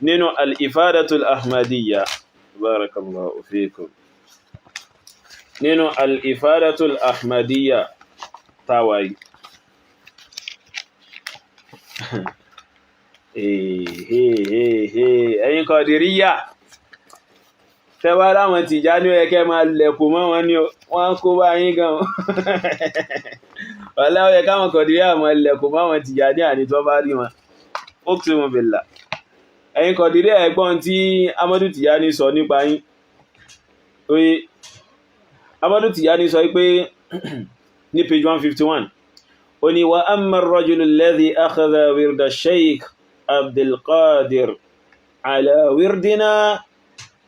nínú al-Ifadatul Ahmadiyya barakallahu fikum nínú al-Ifadatul Ahmadiyya tàwàí ẹ̀yin Qadiriyya tẹ́wá láwọn Tìjàní ó yẹ kẹ́ máa lẹ̀kùn mọ́ wọn ní wọ́n kó bá yín gan ọ̀lá ó yẹ káwọn Kọ̀dìríyà máa lẹ̀kùn mọ́ wọn Tìjàní àní tó bá rí wọn ó tún wọn bèèlà ẹ̀yin Kọ̀dìríyà ẹ̀gbọ́n tí Amadu Tìjàní sọ nípa yín oye Amadu Tìjàní sọ pé ní page 151 ó ní wa amma ar-rajulu alladhi akhadha wirda Sheikh Abdul Qadir ala wirdina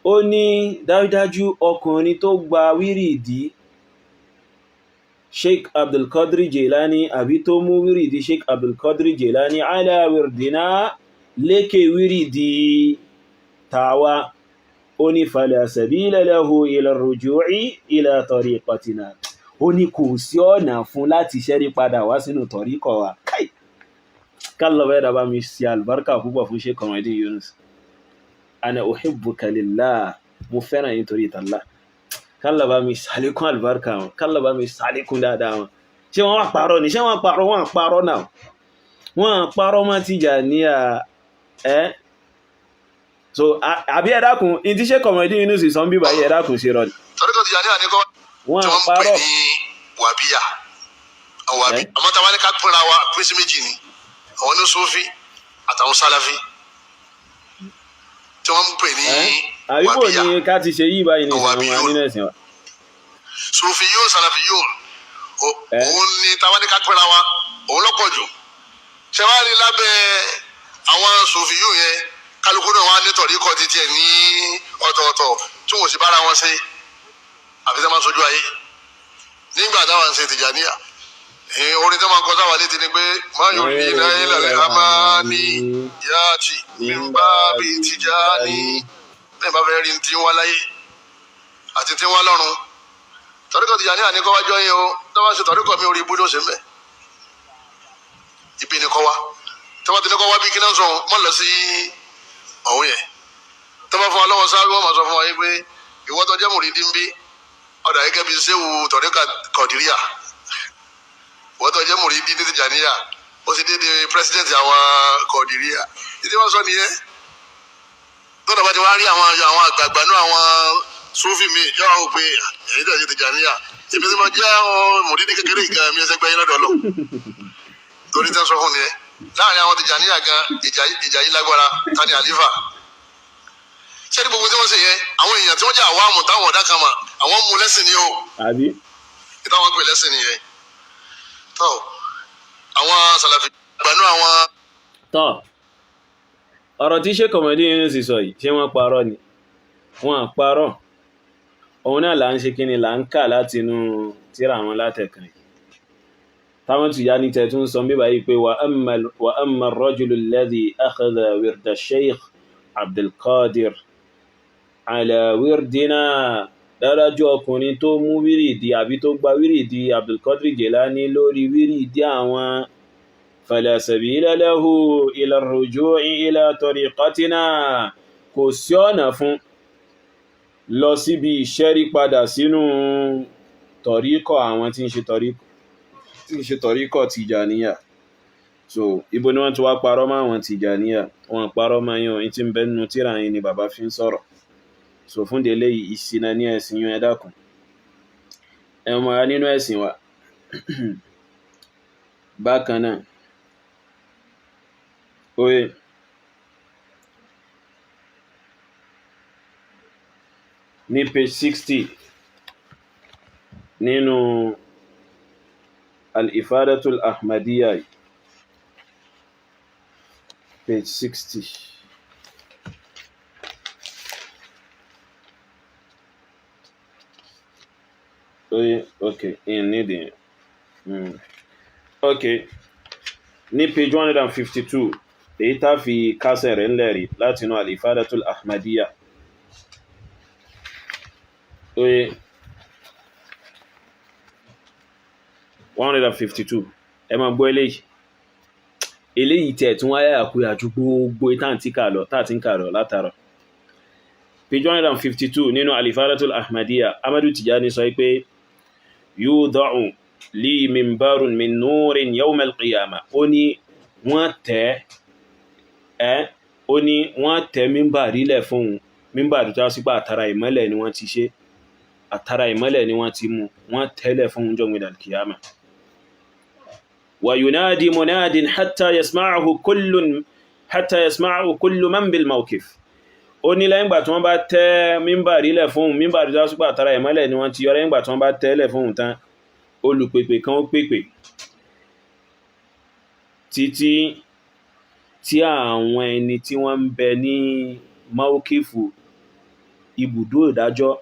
ó ní dájúdájú ọkùnrin tó gba wírìdí Sheikh Abdul Qadir Jilani àbí tó mú wírìdí Sheikh Abdul Qadir Jilani ala wirdina lékè wírìdí tàwa ó ní fala sabila lahu ila ar-ruju'i ila tariqatina ó ní kò sí ọ̀nà fún láti ṣẹ́rí padà wá sínú tọ̀ríkọ̀ wa káì kálọ̀bẹ̀ dàbá mi sí albarka púpọ̀ fún Sheikh Kamaldeen Yunus ana uhibbuka lillah mo fẹ́ràn yín torí Allah kálọ̀bá mi sàlékún albarka wọn kálọ̀bá mi sàlékún dáadáa wọn ṣé wọ́n wá parọ́ ní ṣé wọ́n parọ́ náà wọ́n parọ́ mọ́ Tìjàníyà so àbí ẹ̀dákun in tí Sheikh Kamaldeen Yunus sọ ń bíbá yẹ ẹ̀dákun ṣe rọ̀ tọ́ríkọ̀ Tìjàníyà ní kọ́ wọ́n tí wọ́n ń pè parọ́ ní wàbíyà àwọn wàbí àmọ́ táwa ní ká pínra wa pín sí méjì ni àwọn ní Sufi àtàwọn Salafi tí wọ́n ń pè ní àbíbò wàbíyà ní ká ti ṣe yí báyìí ní ìsìn Wàbíyùn. àwọn nínú ẹ̀sìn wa Sufi yóò Salafi yóò òun ní táwa ní ká pínra wa òun lọ́pọ̀ jù ṣe wá rí lábẹ́ àwọn Sufi yóò yẹn kálukú náà wá ní tọ̀ríkọ̀ títí ẹ̀ ní ọ̀tọ̀ọ̀tọ̀ tí wọ́n sì bára wọn ṣe àfi tẹ́ máa ń sojú ayé nígbà táwọn ń ṣe Tìjàníyà orin tó máa ń kọ sáwà létí ni pé máa yọ bí iná ilẹ̀ àmàní yáàtì mímbà bí Tìjàní bẹ́ẹ̀ bá fẹ́ rí ti wá láyé àti ti wá lọ́run tọ̀ríkọ̀ Tìjàníyà ní kọ́ wájọ́ yín o tó bá ń ṣe tọ̀ríkọ̀ mi orí ibùdó ṣe mẹ́ ibi ni kọ́ wá tó bá ti ní kọ́ wá bí kí náà sọ mọ́ lọ sí ọ̀hún yẹn tó bá fún wa lọ́wọ́ sáré wọ́n máa sọ fún wa yín pé ìwọ́n tó jẹ́ mùrídìí ń bí ọ̀dà gẹ́gẹ́ bí sẹ́wù tọ̀ríkà Kọ̀dìríyà wọ́n tó jẹ́ mùrídìí ní Tìjàníyà ó sì dédé pírẹsidẹ́ǹtì àwọn Kọ̀dìríyà títí wọ́n sọ nìyẹn tó dàbá ti wá rí àwọn àgbààgbà náà àwọn Sufi mi yọ àwọn òpè èyí tó ṣe Tìjàníyà èmi tí mo jẹ́ mùrídìí kékeré ìgbà mi ẹsẹ̀ gbẹ́yìn lọ́dọ̀ lọ torí tẹ́ sọ fún nìyẹn láàrin àwọn Tìjàníyà gan ìjà yìí lágbára tani àlífà ṣé ní gbogbo tí wọ́n ṣe yẹn àwọn èèyàn tí wọ́n jẹ́ àwọn àmọ̀ táwọn ọ̀dà kan mà àwọn mú lẹ́sìn ni o àbí ìtàwọn pè lẹ́sìn nìyẹn tó àwọn Sàlàfí gbanú àwọn. tọ́ ọ̀rọ̀ tí Sheikh Kamaldeen Yunus sọ yìí ṣé wọ́n parọ́ ni wọ́n parọ́ òun náà là ń ṣe kí ni là ń kà láti inú tírà àwọn látẹ̀kàn yìí táwọn Tìjàní tẹ̀ tún sọ bíbá yìí pé wa amma ar-rajulu alladhi akhadha wirda Sheikh Abdul Qadir ala wirdina dárájú ọkùnrin tó mú wírìdí àbí tó gba wírìdí Abdul Qadir Jilani lórí wírìdí àwọn fala sabila lahu ila ar-ruju'i ila tariqatina kò sí ọ̀nà fún lọ síbi ìṣẹ́rí padà sínú tọ̀ríkọ̀ àwọn tí ń ṣe tọ̀ríkọ̀ Tìjàníyà so ibo ni wọ́n ti wá parọ́ mọ́ àwọn Tìjàníyà wọ́n parọ́ mọ́ yín tí ń bẹ nínú tírà yín ni bàbá fi ń sọ̀rọ̀ so fún délé ìṣìnà ní ẹ̀sìn yín ẹ dákun ẹ mọ̀ ra nínú ẹ̀sìn wa bákan náà oye ní page 60 nínú al-Ifadatul Ahmadiyya page 60 okay in needing okay ní page 152 èyí tá fi kásẹ̀ rẹ̀ ńlẹ̀rí láti inú al-Ifadatul Ahmadiyya oye 152 ẹ máa gbọ́ eléyìí tẹ̀ tún wáyé àkúyà ju gbogbo táàtí kà lọ látàrọ page 152 nínú al-Ifadatul Ahmadiyya Amadu Tijani sọ pé yuda'u li minbarun min nurin yawm al-qiyamah ó ní wọ́n tẹ́ mímbàrí lẹ̀ fún mímbàrí tó sí pé àtàrà ìmọ́lẹ̀ ni wọ́n ti ṣe, àtàrà ìmọ́lẹ̀ ni wọ́n ti mú, wọ́n tẹ́lẹ̀ fún ọjọ́ ìgbìdà kìyàmà. wa yunadi munadin hatta yasma'ahu kullu man bil mawqif. Ó ní lẹ́yìn ìgbà tí wọ́n bá tẹ́ mímbàrí lẹ̀ fún, mímbàrí tó sí pé àtàrà ìmọ́lẹ̀ ni wọ́n ti yọ, lẹ́yìn ìgbà tí wọ́n bá tẹ́lẹ̀ fún tán, olùpèpè kan ó pèpè títí tí àwọn ẹni tí wọ́n ń bẹ ní mawqifu ibùdó ìdájọ́,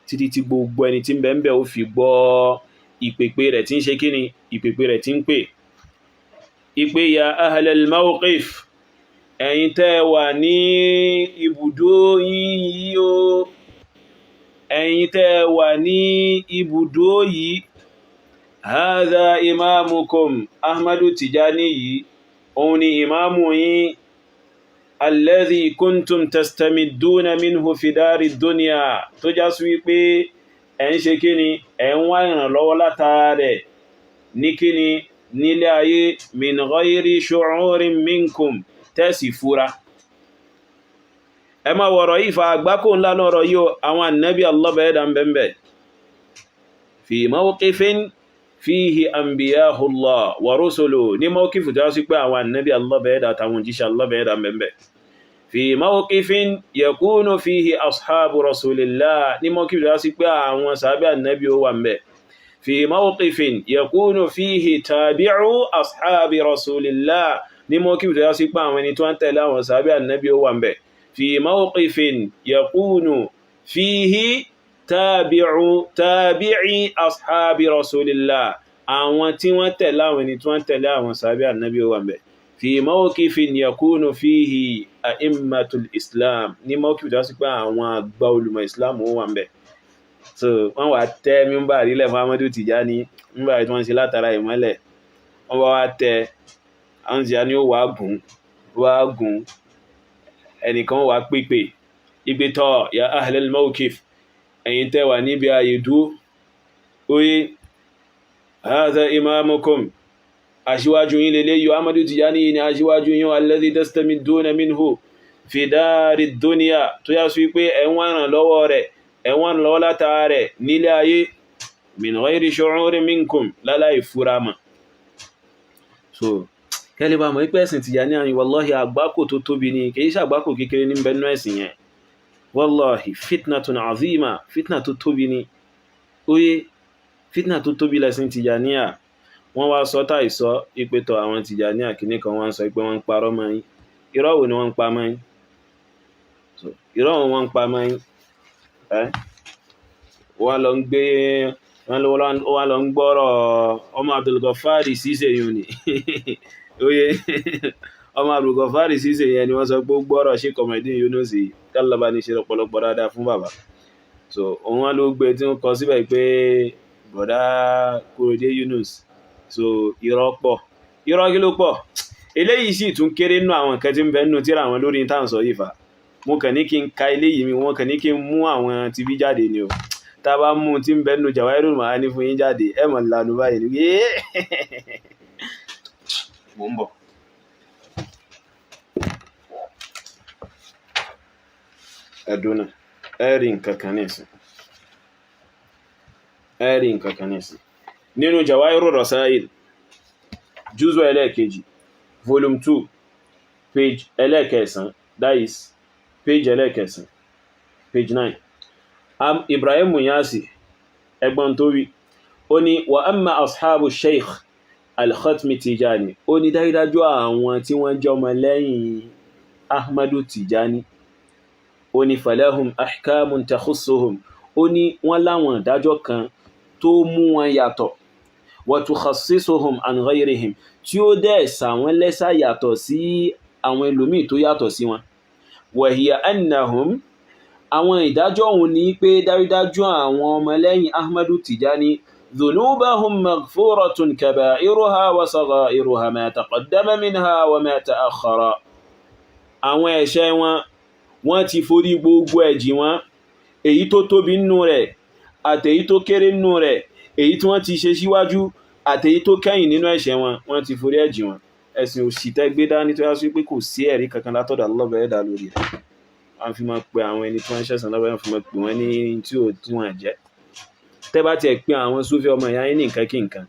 títí tí gbogbo ẹni tí ń bẹ ń bẹ ó fi gbọ́ ìpèpè rẹ̀ tí ń ṣe kíni, ìpèpè rẹ̀ tí ń pè. Ìpè ya ahlal mawqif, ẹ̀yin tẹ́ wà ní ibùdó yìí o, ẹ̀yin tẹ́ wà ní ibùdó yìí, hadha imamukum, Ahmadu Tijani yìí òun ni imamu yín, alladhi kuntum tastamiduna minhu fi dari dunya, tó já sí wípé ẹ̀ ń ṣe kíni, ẹ̀ ń wá ìrànlọ́wọ́ látara rẹ̀ ní kíni, nílé ayé, min ghayri shu'urin minkum, tẹ́sì fura. Ẹ má wọ̀rọ̀ yìí fa àgbákò ńlá lọ́rọ̀ yìí, àwọn annabi Allah bẹ̀ẹ́dà bẹ̀m̀bẹ̀ fi mawqifin fihi anbiya'ullah wa rusuluhu, ní mawqifu tó sí pé àwọn annabi Allah bẹ̀ẹ́dà àtàwọn òjíṣẹ́ Allah bẹ̀ẹ́dà bẹ̀m̀bẹ̀. Fi mawqifin yakunu fihi ashabu rasulillah, ní mawqifu tó sí pé àwọn sàhábà annabi ó wà ńbẹ̀. Fi mawqifin yakunu fihi tabi'u ashabi rasulillah, ní mawqifu tó sí pé àwọn ẹni tó ń tẹ̀lé àwọn sàhábà annabi ó wà ńbẹ̀. Fi mawqifin yakunu fihi tabi'i ashabi rasulillah, àwọn tí wọ́n tẹ̀lé àwọn ẹni tó ń tẹ̀lé àwọn sàhábà annabi ó wà ńbẹ̀. Fi mawqifin yakunu fihi a'immatul islam, ní mawqifu tó sí pé àwọn àgbà olùmọ̀ islam ó wà ńbẹ̀. So wọ́n wá tẹ́ mímbàrí lẹ̀ fún Ahmadu Tijani, mímbàrí tí wọ́n ṣe látara ìmọ́lẹ̀, wọ́n bá wá tẹ́ àwọn Tijani ó wá gùn, ẹnìkan wá pípè ìgbé tọ́ ya ahlal mawqif, ẹ̀yin tẹ́ wà níbi ààyè dúó, oye hadha imamukum, aṣíwájú yín lélé yóò, Ahmadu Tijani ni aṣíwájú yín, alladhi tastamiduna minhu fi dari dunya, tó yá sí pé ẹ̀wọ̀n ìrànlọ́wọ́ rẹ̀, ẹ̀wọ̀n lọ́wọ́ látara rẹ̀ nílé ayé, min ghayri shu'urin minkum, láláì fúramà. So kẹ́lẹ̀ bá mọ̀ ipẹ́ ẹ̀sìn Tijani àyìn wallahi àgbákò tó tóbi ní, kìí ṣe àgbákò kékeré ní bẹnu ẹ̀sìn yẹn, wallahi fitnatun azima, fitna tó tóbi ní, oye fitna tó tóbi lẹ́sìn Tijani à. Wọ́n wá sọ táì sọ ìpẹ́tọ̀ àwọn Tijani àkíní kan wọ́n sọ pé wọ́n ń parọ́ mọ́ yín, irọ́ wo ni wọ́n ń pa mọ́ yín, so irọ́ wo wọ́n ń pa mọ́ yín, wọ́n lọ ń gbé, wọ́n lọ ń gbọ́rọ̀ ọmọ Abdulgafari Sise yìí ni oye ọmọ Abdulgafari Sise yẹn ni wọ́n sọ pé ó gbọ́rọ̀ ṣe Kamaldeen Yunus, kálọ̀bá ní ṣe ọ̀pọ̀lọpọ̀ dáadáa fún bàbá. So òun wá ló gbé tí wọ́n kọ síbẹ̀ pé bọ̀dá Korede Yunus, so irọ́ pọ̀, irọ́ kí ló pọ̀, eléyìí sì tún kéré nínú àwọn nǹkan tí ń bẹ nínú tíra àwọn lórí táwọn sọ yìí fa. Mo kàn ní kí n ka eléyìí mi, wọ́n kàn ní kí n mú àwọn tí bí jáde ni o, tá bá mú tí ń bẹ nínú Jawahirul Ma'ani fún yín jáde, ẹ mọ̀ lánú báyìí ní mo ń bọ̀. Ẹ̀dùnà ẹ̀rí nǹkan kan ní ìsìn nínú Jawahirur Rasail juz'u ẹlẹ́ẹ̀kejì volume 2 page ẹlẹ́ẹ̀kẹsàn, that is page ẹlẹ́ẹ̀kẹsàn, page 9. Ibrahim Munyasi ẹgbọ́n tó wí, ó ní wa amma ashabu Sheikh al-Khatmi Tijani, ó ní dájúdájú àwọn tí wọ́n jẹ́ ọmọ lẹ́yìn Ahmadu Tijani, ó ní falahum ahkamun takhussuhum, ó ní wọ́n láwọn ìdájọ́ kan tó mú wọn yàtọ̀, wa tukhassisuhum an ghayrihim, tí ó dẹ̀ ṣà wọ́n lẹ́sà yàtọ̀ sí àwọn ẹlòmíì tó yàtọ̀ sí wọn. Wa hiya annahum, àwọn ìdájọ́ òun ní pé dájúdájú àwọn ọmọ lẹ́yìn Ahmadu Tijani, dhunubahum maghfuratun kaba'iruha wa sagha'iruha ma taqaddama minha wa ma ta'akhkhara. Àwọn ẹ̀ṣẹ̀ wọn, wọ́n ti forí gbogbo ẹ̀jì wọn, èyí tó tóbi nínú rẹ̀ àtèyí tó kéré nínú rẹ̀, èyí tí wọ́n ti ṣe síwájú àtèyí tó kẹ́yìn nínú ẹ̀ṣẹ̀ wọn, wọ́n ti forí ẹ̀jì wọn. Ẹ̀sìn òṣì tẹ́ gbé dání tó yá sí pé kò sí ẹ̀rí kankan látọ̀dọ̀ Allah bẹ̀ẹ́dà lórí rẹ̀. a fi máa pe àwọn ẹni tí wọ́n ṣẹ̀sán lọ́wọ́ a fi máa pè wọ́n ní tí wọ́n jẹ́. Tẹ́ bá tiẹ̀ pé àwọn Súfí ọmọ ìyá yín ní nǹkan kí nǹkan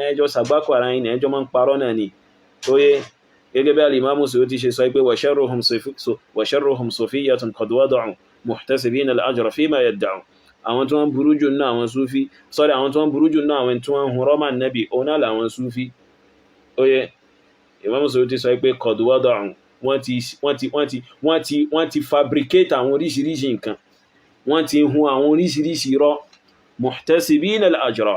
ẹjọ́ sàgbákò ara yín ẹjọ́ máa ń parọ́ náà ni tó yé gẹ́gẹ́ bí Al-Imam Suyuti ṣe sọ pé wa sharruhum sufiyyatun qad wada'u muhtasibina al-ajra fima yad'u. Àwọn tí wọ́n burú jù náà àwọn Súfí àwọn tí wọ́n burú jù náà àwọn tí wọ́n hun rọ́mà nẹ́bì òun náà làwọn Súfí ó yé Imam Suyuti sọ pé qad wada'u wọ́n ti fabricate àwọn oríṣiríṣi nǹkan wọ́n ti hun àwọn oríṣiríṣi irọ́ muhtasibina al-ajra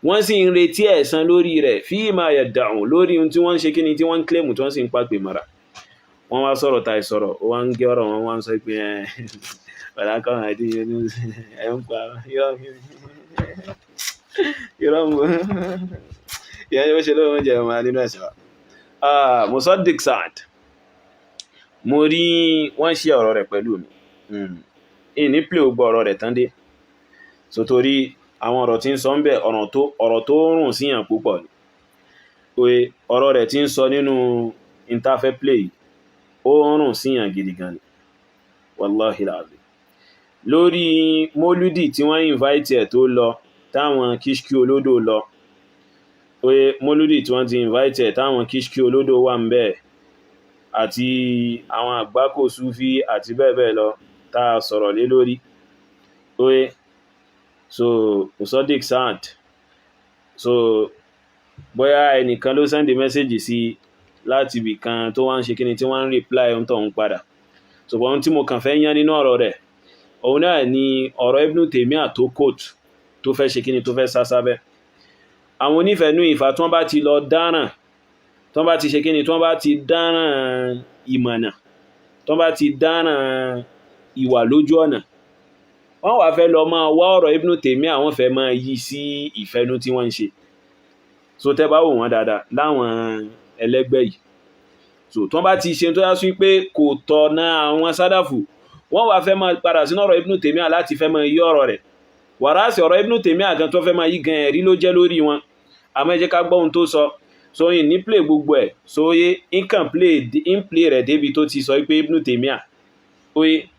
wọ́n sì ń retí ẹ̀san lórí rẹ̀ fima yad'u lórí ohun tí wọ́n ń ṣe kíni tí wọ́n ń claim tí wọ́n sì ń pàgbé mara wọ́n wá sọ̀rọ̀ ta ìsọ̀rọ̀ ó wá ń gé ọ̀rọ̀ wọn wá ń sọ pé pẹ̀lákan àti ẹ̀ ń pa irọ́ mú ìyá yóò ṣe lóòrùn jẹ́ ọmọ nínú ẹ̀sìn wa. Musaddiq Saad mo rí wọ́n ṣe ọ̀rọ̀ rẹ̀ pẹ̀lú mi ìní plé ogbó ọ̀rọ̀ rẹ̀ tán dé so torí àwọn ọ̀rọ̀ tí ń sọ ń bẹ̀ ọ̀rọ̀ tó rùn síyàn púpọ̀ ni ọ̀rọ̀ rẹ̀ tí ń sọ nínú interfaith play ó rùn síyàn gidi gan ni wallahi alazim lórí mólúdì tí wọ́n invite ẹ̀ tó lọ táwọn Kishki olódò lọ mólúdì tí wọ́n ti invite ẹ̀ táwọn Kishki olódò wà ń bẹ̀ àti àwọn àgbákò Súfí àti bẹ́ẹ̀ bẹ́ẹ̀ lọ tá a sọ̀rọ̀ lé lórí so Musaddiq Saad so bóyá ẹnìkan ló send message sí láti ibì kan tó wá ń ṣe kíni tí wọ́n ń reply ohun tó ń padà so ohun tí mo kàn fẹ́ yán nínú ọ̀rọ̀ rẹ̀ òun náà ni ọ̀rọ̀ Ibn Taymiyyah tó quote tó fẹ́ ṣe kíni tó fẹ́ sásábẹ́ àwọn onífẹ̀ẹ́nú ìfà tí wọ́n bá ti lọ dáràn tí wọ́n bá ti ṣe kíni tí wọ́n bá ti dáràn ìmọ̀nà tí wọ́n bá ti dáràn ìwà lójú ọ̀nà wọ́n wá fẹ́ lọ máa wá ọ̀rọ̀ Ibn Taymiyyah àwọn fẹ́ máa yí sí ìfẹ́nú tí wọ́n ń ṣe so tẹ́ bá wò wọ́n dáadáa láwọn ẹlẹ́gbẹ́ yìí so tí wọ́n bá ti ṣe tó yá sí pé kò tọ̀nà àwọn sádàfù wọ́n wá fẹ́ máa padà sínú ọ̀rọ̀ Ibn Taymiyyah láti fẹ́ máa yí ọ̀rọ̀ rẹ̀ wàrásì ọ̀rọ̀ Ibn Taymiyyah gan tó fẹ́ máa yí gan ẹ̀rí ló jẹ́ lórí wọn àmọ́ ẹ jẹ́ ká gbọ́ ohun tó sọ so yìí ní play gbogbo ẹ̀ so yé in play rẹ̀ débi tó ti sọ pé Ibn Taymiyyah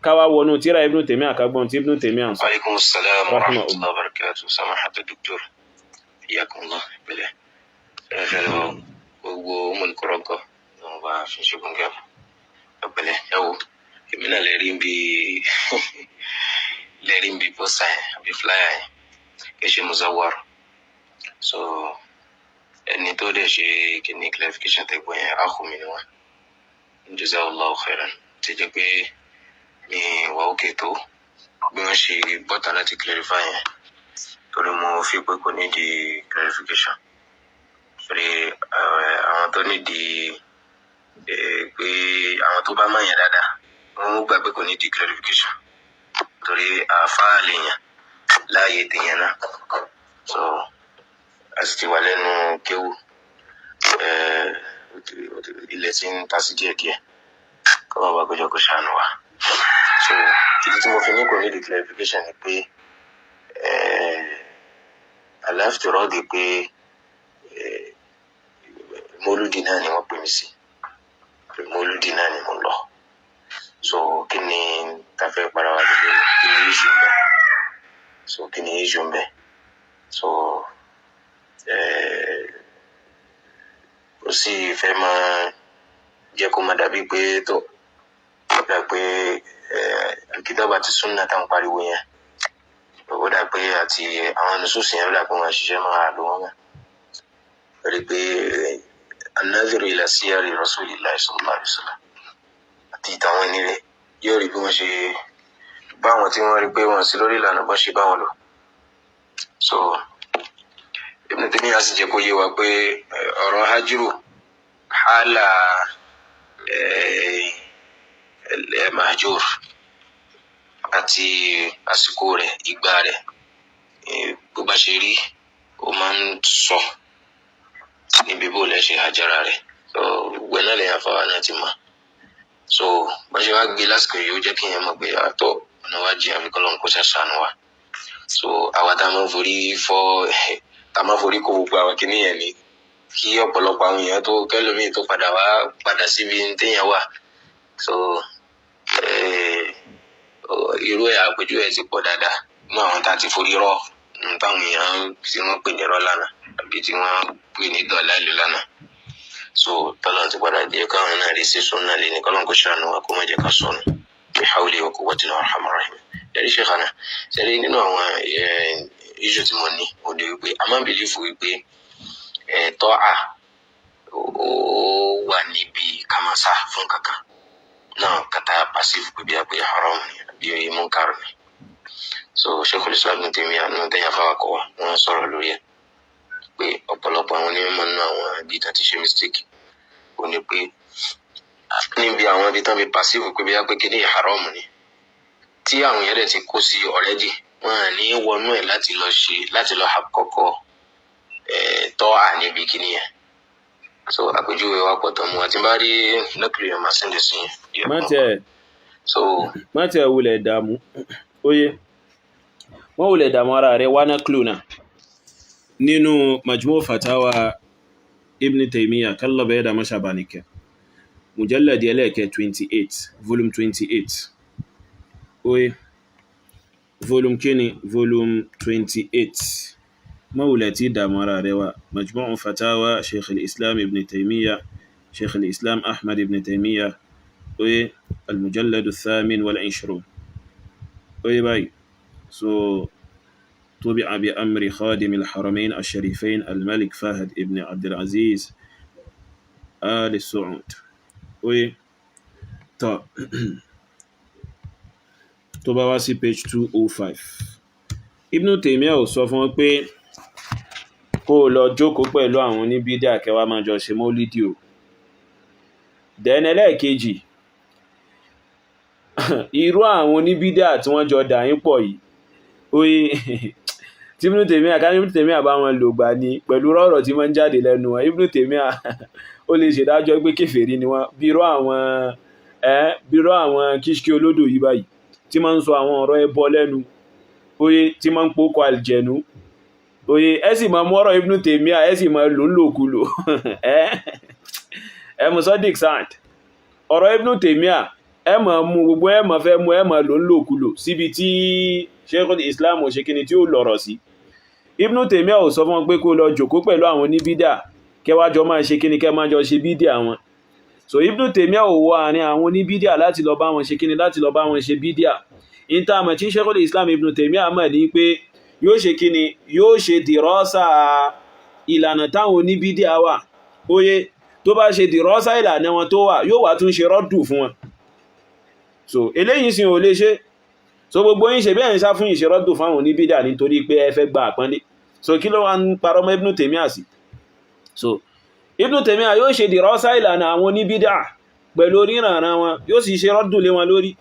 káwá wọnú tíra Ibn Taymiyyah àkágbọ́n tí Ibn Taymiyyah sọ. Alaikum salam wa rahmatullahi wa barakatuh samahata doctor iyakunllah ìpìlẹ̀ ẹ̀fẹ̀lẹ̀ gbogbo mọ̀nkọ́rọ́kọ́ ní wọ́n bá fi ṣogun gẹ́fù ọ̀pẹ̀lẹ̀ ẹ̀wò èmi náà lẹ́rí ń bí pósà yẹn àbí fláyà yẹn kì í ṣe muzawar so ẹni tó dẹ̀ ṣe kìíní clarification tẹ́gbọ́n yẹn áhùnmí ni wọ́n jazallahu khairan ti jẹ́ pé mi wà òkè tó bí wọ́n ṣe bọ́ta láti clarify yẹn torí mo fi pé kò ní di clarification torí àwọn tó ní di pé àwọn tó bá mọ̀ yẹn dáadáa wọ́n gbà pé kò ní di clarification torí àáfàá lèèyàn láàyè tèèyàn náà so a sì ti wà lẹ́nu kéwù ilẹ̀ tí ń ta sí díẹ̀díẹ̀ kọ́ bá bá gbẹ́jọ́ kó ṣàánú wa so ìdí tí mo fi ní kò ní di clarification ni pé aláfitọ́rọ́ di pé mólúdì náà ni wọ́n pè mí sí mólúdì náà ni mo lọ so kí ni ta fẹ́ para wa lórí kí ni issue ń bẹ so kí ni issue ń bẹ so ó sì fẹ́ máa jẹ́ kó máa dàbí pé tó dà pé Al-Kitab àti Sunnah tá ń pariwo yẹn ó dà pé àti àwọn nùsùsì yẹn ó dà pé wọ́n ṣiṣẹ́ máa lò wọ́n mọ́ rí pé an-nadhiru ila siyari Rasulillahi sallallahu alaihi wasallam àti ìtàwọn ẹni rẹ̀ yóò rí bí wọ́n ṣe bá wọn tí wọ́n rí pé wọ́n sí lórí ìlànà bọ́n ṣe bá wọn lò so Ibn Taymiyyah sì jẹ́ kó yé wa pé ọ̀rọ̀ hajiru hálà mahjur àti àsìkò rẹ̀ ìgbà rẹ̀ bó bá ṣe rí ó máa ń sọ níbi bó lẹ́ ṣe hajara rẹ̀ so gbẹ̀ náà lẹ́yìn afáwà náà ti mọ̀ so bá ṣe wá gbé lásìkò yìí ó jẹ́ kí èèyàn mọ̀ pé àtọ̀ ọ̀nà wá jí àfikọ́lọ́ kó ṣàṣàánú wa so àwa tá a máa ń forí kó gbogbo àwọn kìnìyàn ni kí ọ̀pọ̀lọpọ̀ àwọn èèyàn tó kẹ́lòmíì tó padà síbi téèyàn wà so irú ẹ̀ àpèjúwe ti pọ̀ dáadáa nínú àwọn tá a ti forí rọ́ táwọn èèyàn tí wọ́n pè ní rọ́ lánàá àbí tí wọ́n pè ní dọ̀là ìlú lánàá. So tọ́lọ́ ti padà jẹ́ káwọn náà rí sí súnà lé ní kọ́lọ́n kó ṣàánú wa kó má jẹ́ ká sọnù bi hawli wa quwwatina arhamar rahim. Ẹ̀rí ṣe kànáà ṣẹlẹ̀ nínú àwọn iṣu tí mo ní ó ní wípé a máa ń bìlífù wípé tọ́ à ó wà níbi kàmásá fún kankan náà kàtà pàṣífù pé bí a pé haram ni àbí munkar ni. So Sheikhul Islam Ibn Taymiyyah ní tẹ́yà fáwọn kọ́ wọn sọ̀rọ̀ lórí ẹ̀ pé ọ̀pọ̀lọpọ̀ àwọn onímọ̀ nínú àwọn ibi tán ti ṣe mistake ó ní pé níbi àwọn ibi tán fi pàṣífù pé bí a pé kí ní haram ni tí àwọn yẹn dẹ̀ ti kó sí already wọn à ní wọnú ẹ̀ láti lọ àkọ́kọ́ tọ́ à níbi kíní yẹn. So àpèjúwe wa pọ̀ tán mu àti bá rí lọ́kìlì ọmọ sẹ́ndẹ̀ sí yẹn. má tẹ̀ wulẹ̀ dààmú óyé wọ́n wulẹ̀ dààmú ara rẹ̀ wá náà klù náà nínú Majmu' Fatawa Ibn Taymiyyah kallaba yada mashabanikẹ́ mujalladi ẹlẹ́ẹ̀kẹ́ 28 volume 28 óyé volume kíni volume 28 مولى تيدا مراروا مجموع فتاوى شيخ الإسلام ابن تيمية شيخ الإسلام أحمد ابن تيمية المجلد 28 باي طبع بأمر خادم الحرمين الشريفين الملك فهد ابن عبد العزيز آل السعود طبع واسي page 205 Ibn Taymiyyah sọ fún pé kó lọ jókòó pẹ̀lú àwọn oníbídà kẹwàá máa jọ ṣe mọ́lídì o. Then ẹlẹ́ẹ̀kejì irú àwọn oníbídà tí wọ́n jọ dà yín pọ̀ yìí oye tí Ibn Taymiyyah ká ní Ibn Taymiyyah bá wọn lò gbà ní pẹ̀lú ọ̀rọ̀ tí wọ́n ń jáde lẹ́nu wọn Ibn Taymiyyah ó lè ṣèdájọ́ pé kèfèrí ni wọ́n bíró àwọn kíṣkí olódò yìí báyìí tí máa ń sọ àwọn ọ̀rọ̀ ẹbọ lẹ́nu oye tí máa ń pókọ àlìjẹ̀nú oye ẹ sì máa mú ọ̀rọ̀ Ibn Taymiyyah ẹ sì máa lò ń lòkulò ẹ mú Sadiq Sand ọ̀rọ̀ Ibn Taymiyyah ẹ máa mú gbogbo ẹ máa fẹ́ mú ẹ máa lò ń lòkulò síbi tí Sheikhul Islam ò ṣe kíni tí ó lọ̀rọ̀ sí. Ibn Taymiyyah ò sọ fún wọn pé kó lọ jókòó pẹ̀lú àwọn oníbídà kẹwàjọ máa ṣe kíni kẹ máa jọ ṣe bídà wọn. So Ibn Taymiyyah ò wọ àárín àwọn oníbídà láti lọ bá wọn ṣe kíni láti lọ bá wọn ṣe bídà. Ìntàmà tí Sheikhul Islam Ibn Taymiyyah mọ̀ ní pé yóò ṣe kíni yóò ṣe dìrọ́sà ìlànà táwọn oníbídíà wà óyé tó bá ṣe dìrọ́sà ìlànà wọn tó wà yóò wà tún ṣe rọ́dù fún wọn. So eléyìí sì ò lè ṣe so gbogbo yín ṣe bẹ́ẹ̀ ń sá fún ìṣe rọ́dù fáwọn oníbídíà nítorí pé ẹ fẹ́ gba àpọ́nlé so kí ló wá ń parọ́ mọ́ Ibn Taymiyyah sí. So Ibn Taymiyyah yóò ṣe dìrọ́sà ìlànà àwọn oníbídíà pẹ̀lú oníranran wọn yóò sì ṣe rọ́dù lé wọn lórí.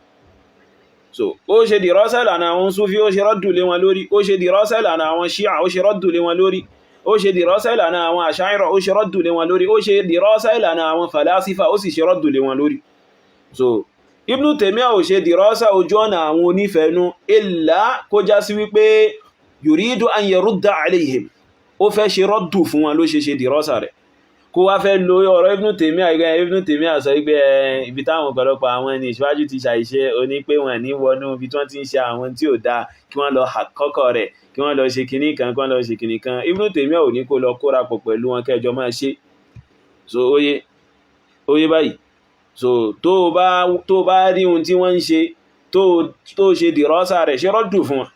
So ó ṣe dìrọ́sà ìlànà àwọn Sufi ó ṣe rọ́dù lé wọn lórí ó ṣe dìrọ́sà ìlànà àwọn Shia ó ṣe rọ́dù lé wọn lórí ó ṣe dìrọ́sà ìlànà àwọn Ash'ari ó ṣe rọ́dù lé wọn lórí ó ṣe dìrọ́sà ìlànà àwọn Falasifa ó sì ṣe rọ́dù lé wọn lórí. So Ibn Taymiyyah ò ṣe dìrọ́sà ojú ọ̀nà àwọn onífẹ̀ẹ́nú illa kó já sí wípé yuridu an yarudda alayhim ó fẹ́ ṣe rọ́dù fún wọn ló ṣe dìrọ́sà rẹ̀ kó wá fẹ́ lo ọ̀rọ̀ Ibn Taymiyyah sọ wípé ibi táwọn ọ̀pọ̀lọpọ̀ àwọn ẹni ìṣíwájú ti ṣàìṣe oní pé wọ́n ní wọnú ibi tí wọ́n ti ń ṣe àwọn tí ò dáa kí wọ́n lọ àkọ́kọ́ rẹ̀ kí wọ́n lọ ṣe kinní kan kí wọ́n lọ ṣe kinní kan Ibn Taymiyyah ò ní kó lọ kóra pọ̀ pẹ̀lú wọn kẹjọ máa ṣe. So óyé báyìí so tó bá rí ohun tí wọ́n ń ṣe tó ṣe dìrọ́sà rẹ̀ ṣe rọ́dù fún wọn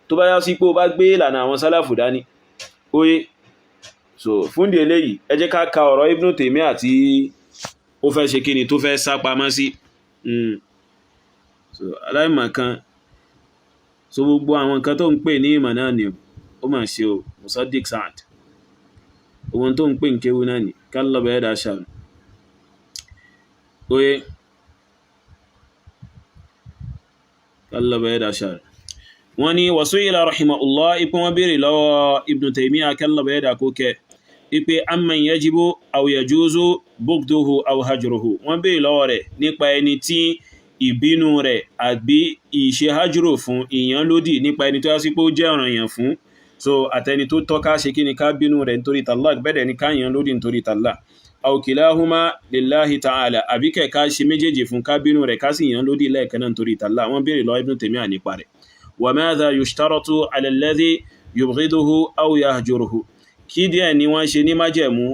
tó bá yá sí pé ó bá gbé ìlànà àwọn sálàfù dání óyé. So fúndì eléyìí ẹ jẹ́ ká ka ọ̀rọ̀ Ibn Taymiyyah tí ó fẹ́ ṣe kíni tó fẹ́ sápamọ́ sí so aláìmọ̀kan so gbogbo àwọn nǹkan tó ń pè ní ìmọ̀ náà ni ó mà ṣe o Sadiq Sand ohun tó ń pè ń kéwú náà ni kálọ̀bẹ̀ ẹ̀dà ṣàrù oye kálọ̀bẹ̀ ẹ̀dà ṣàrù wọ́n ní wasu ila rahimahullah ipin wọ́n bèèrè lọ́wọ́ Ibn Taymiyyah kálọ̀bẹ̀ ẹ̀dà kókẹ́ ipe amman yajibu aw yajuzu bugduhu aw hajruhu wọ́n bèèrè lọ́wọ́ rẹ̀ nípa ẹni tí ìbínú rẹ̀ àbí ìṣe hajru fún ìyàn lódì nípa ẹni tó yá sí pé ó jẹ́ ọ̀ranyàn fún so àtẹni tó tọ́ka ṣe kí ni ká bínú rẹ̀ nítorí tàlá bẹ́ẹ̀ ni ká yàn lódì nítorí tàlá aw kilahuma lillahi ta'ala àbí kẹ̀ ká ṣe méjèèjì fún ká bínú rẹ̀ ká sì yàn lódì lẹ́ẹ̀kan náà nítorí tàlá wọ́n béèrè lọ Ibn Taymiyyah nípa rẹ̀ wa madha yushtaratu ala alladhi yubghiduhu aw yahjuruhu kí díẹ̀ ni wọ́n ṣe ní májẹ̀mú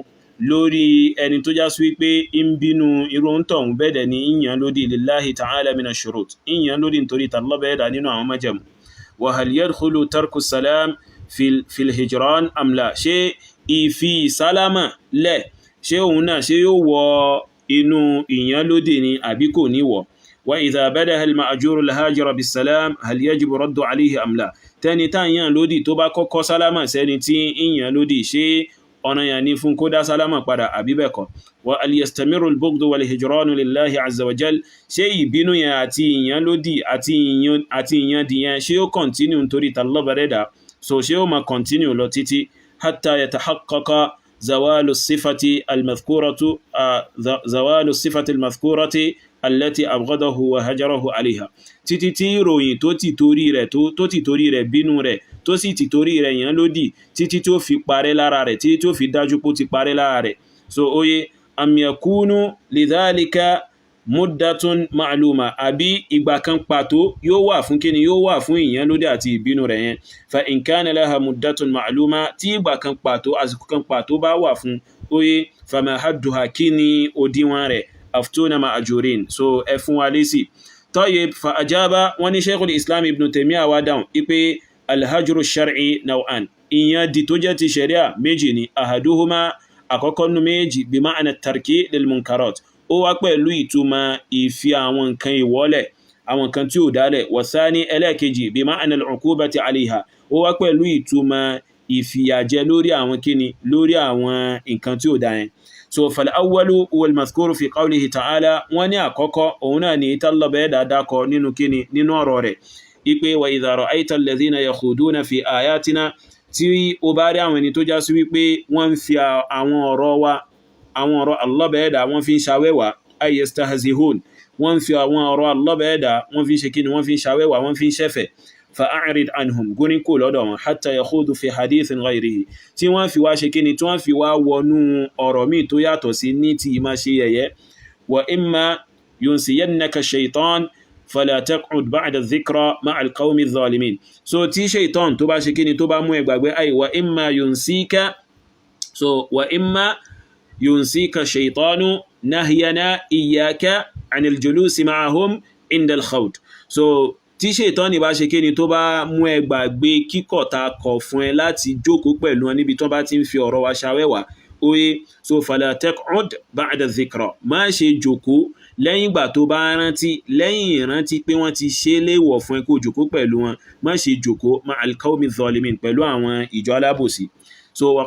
lórí ẹni tó já sí wípé ń bínú irú ń tọ̀hún bẹ́ẹ̀dẹ̀ ní ìyàn lódì lillahi ta'ala mina shurut ìyàn lódì nítorí tàlá bẹ́ẹ̀dà nínú àwọn májẹ̀mú wa hal yadkhulu tarku salam fil hijran am la ṣe ìfi sálámà lẹ̀ ṣé òun náà ṣé yóò wọ inú ìyàn lódì ni àbí kò ní wọ̀ wa idha badaha al-ma'juru al-hajira bis-salam hal yajibu raddu alayhi am la tẹni tá ìyàn lódì tó bá kọ́kọ́ sálámà sẹ́ni tí ìyàn lódì ṣé ọ̀nà yà ní fún kó dá sálámà padà àbí bẹ́ẹ̀ kọ́ wa al yastamiru al-bughdu wal hijranu lillahi azza wa jal ṣé ìbínú yẹn àti ìyàn lódì àti ìyàn dìyẹn ṣé ó continue nítorí tàlọ́bàrẹ́dà so ṣé ó máa continue lọ títí hatta yatahaqqaqa zawalu sifati al-madhkurati allati abghadahu wa hajarahu alayha títí tí ìròyìn tó ti torí rẹ̀ bínú rẹ̀ tó sì ti torí rẹ̀ yàn lódì títí tó fi parẹ́ lára rẹ̀ títí tó fi dájú pó ti parẹ́ lára rẹ̀ so oye am yakunu lidhalika muddatun ma'luma àbí ìgbà kan pàtó yóò wà fún kíni yóò wà fún ìyàn lódì àti ìbínú rẹ̀ yẹn fa in kana laha muddatun ma'luma tí ìgbà kan pàtó àsìkò kan pàtó bá wà fún oye fama hadduha kíni òdiwọ̀n rẹ̀ aftuna ma'ajurin so ẹ fún wa lésì tayyib fa ajaba wani shaykhul islam ibn Taymiyyah wá dáhùn ipe alhajru shar'i naw'an ìyàn di tó jẹ́ ti sharia méjì ni ahaduhuma àkọ́kọ́ nu méjì bí ma'ana tarki lil munkarat ó wá pẹ̀lú ìtumọ̀ ìfi àwọn nǹkan ìwọ́lẹ̀ àwọn nǹkan tí ó dálẹ̀ wasani ẹlẹ́ẹ̀kejì bí ma'ana al-uqubati alayha ó wá pẹ̀lú ìtumọ̀ ìfìyàjẹ lórí àwọn kíni lórí àwọn nǹkan tí ó dá yẹn so fal'awwalu wal mazkuru fi qawlihi ta'ala wọ́n ní àkọ́kọ́ òun náà ni tallaba dáadákọ nínú kíni nínú ọ̀rọ̀ rẹ̀ ipe wa idha ra'ayta alladhina yakhuduna fi ayatina tí ó bá rí àwọn ẹni tó já sí wípé wọ́n fi àwọn ọ̀rọ̀ Allah bẹ́ẹ̀dà wọ́n fi ń ṣàwẹ́wà ay yastahzihun wọ́n fi àwọn ọ̀rọ̀ Allah bẹ́ẹ̀dà wọ́n fi ń ṣe kíni wọ́n fi ń ṣàwẹ́wà wọ́n fi ń ṣẹ̀fẹ̀ fa'arid anhum gúnrin kò lọ́dọ̀ wọn hatta yakhudu fi hadithin ghayrihi tí wọ́n fi wá ṣe kíni tí wọ́n fi wá wọnú ọ̀rọ̀ míì tó yàtọ̀ sí ní ti ìmá ṣe yẹ̀yẹ́ wa imma yunsiyannaka shaytan fala taq'ud ba'da dhikra ma'al qawmi adh-dhalimin so tí shaytan tó bá ṣe kíni tó bá mú ẹ gbàgbé ay wa imma yunsika shaytanu nahyana iyyaka 'anil julusi ma'ahum 'inda al-khawd so tí ṣètánì bá ṣe kíni tó bá mú ẹ gbàgbé kíkọ̀ ta kọ̀ fún ẹ láti jókòó pẹ̀lú wọn níbi tó bá ti ń fi ọ̀rọ̀ wa ṣàwẹ́wà oye so fala taq'ud ba'da dhikra má ṣe jókòó lẹ́yìn ìgbà tó bá rántí lẹ́yìn ìrántí pé wọ́n ti ṣe léèwọ̀ fún ẹ kó jókòó pẹ̀lú wọn má ṣe jókòó ma'al qawmi adh-dhalimin pẹ̀lú àwọn ìjọ alábòsí so wa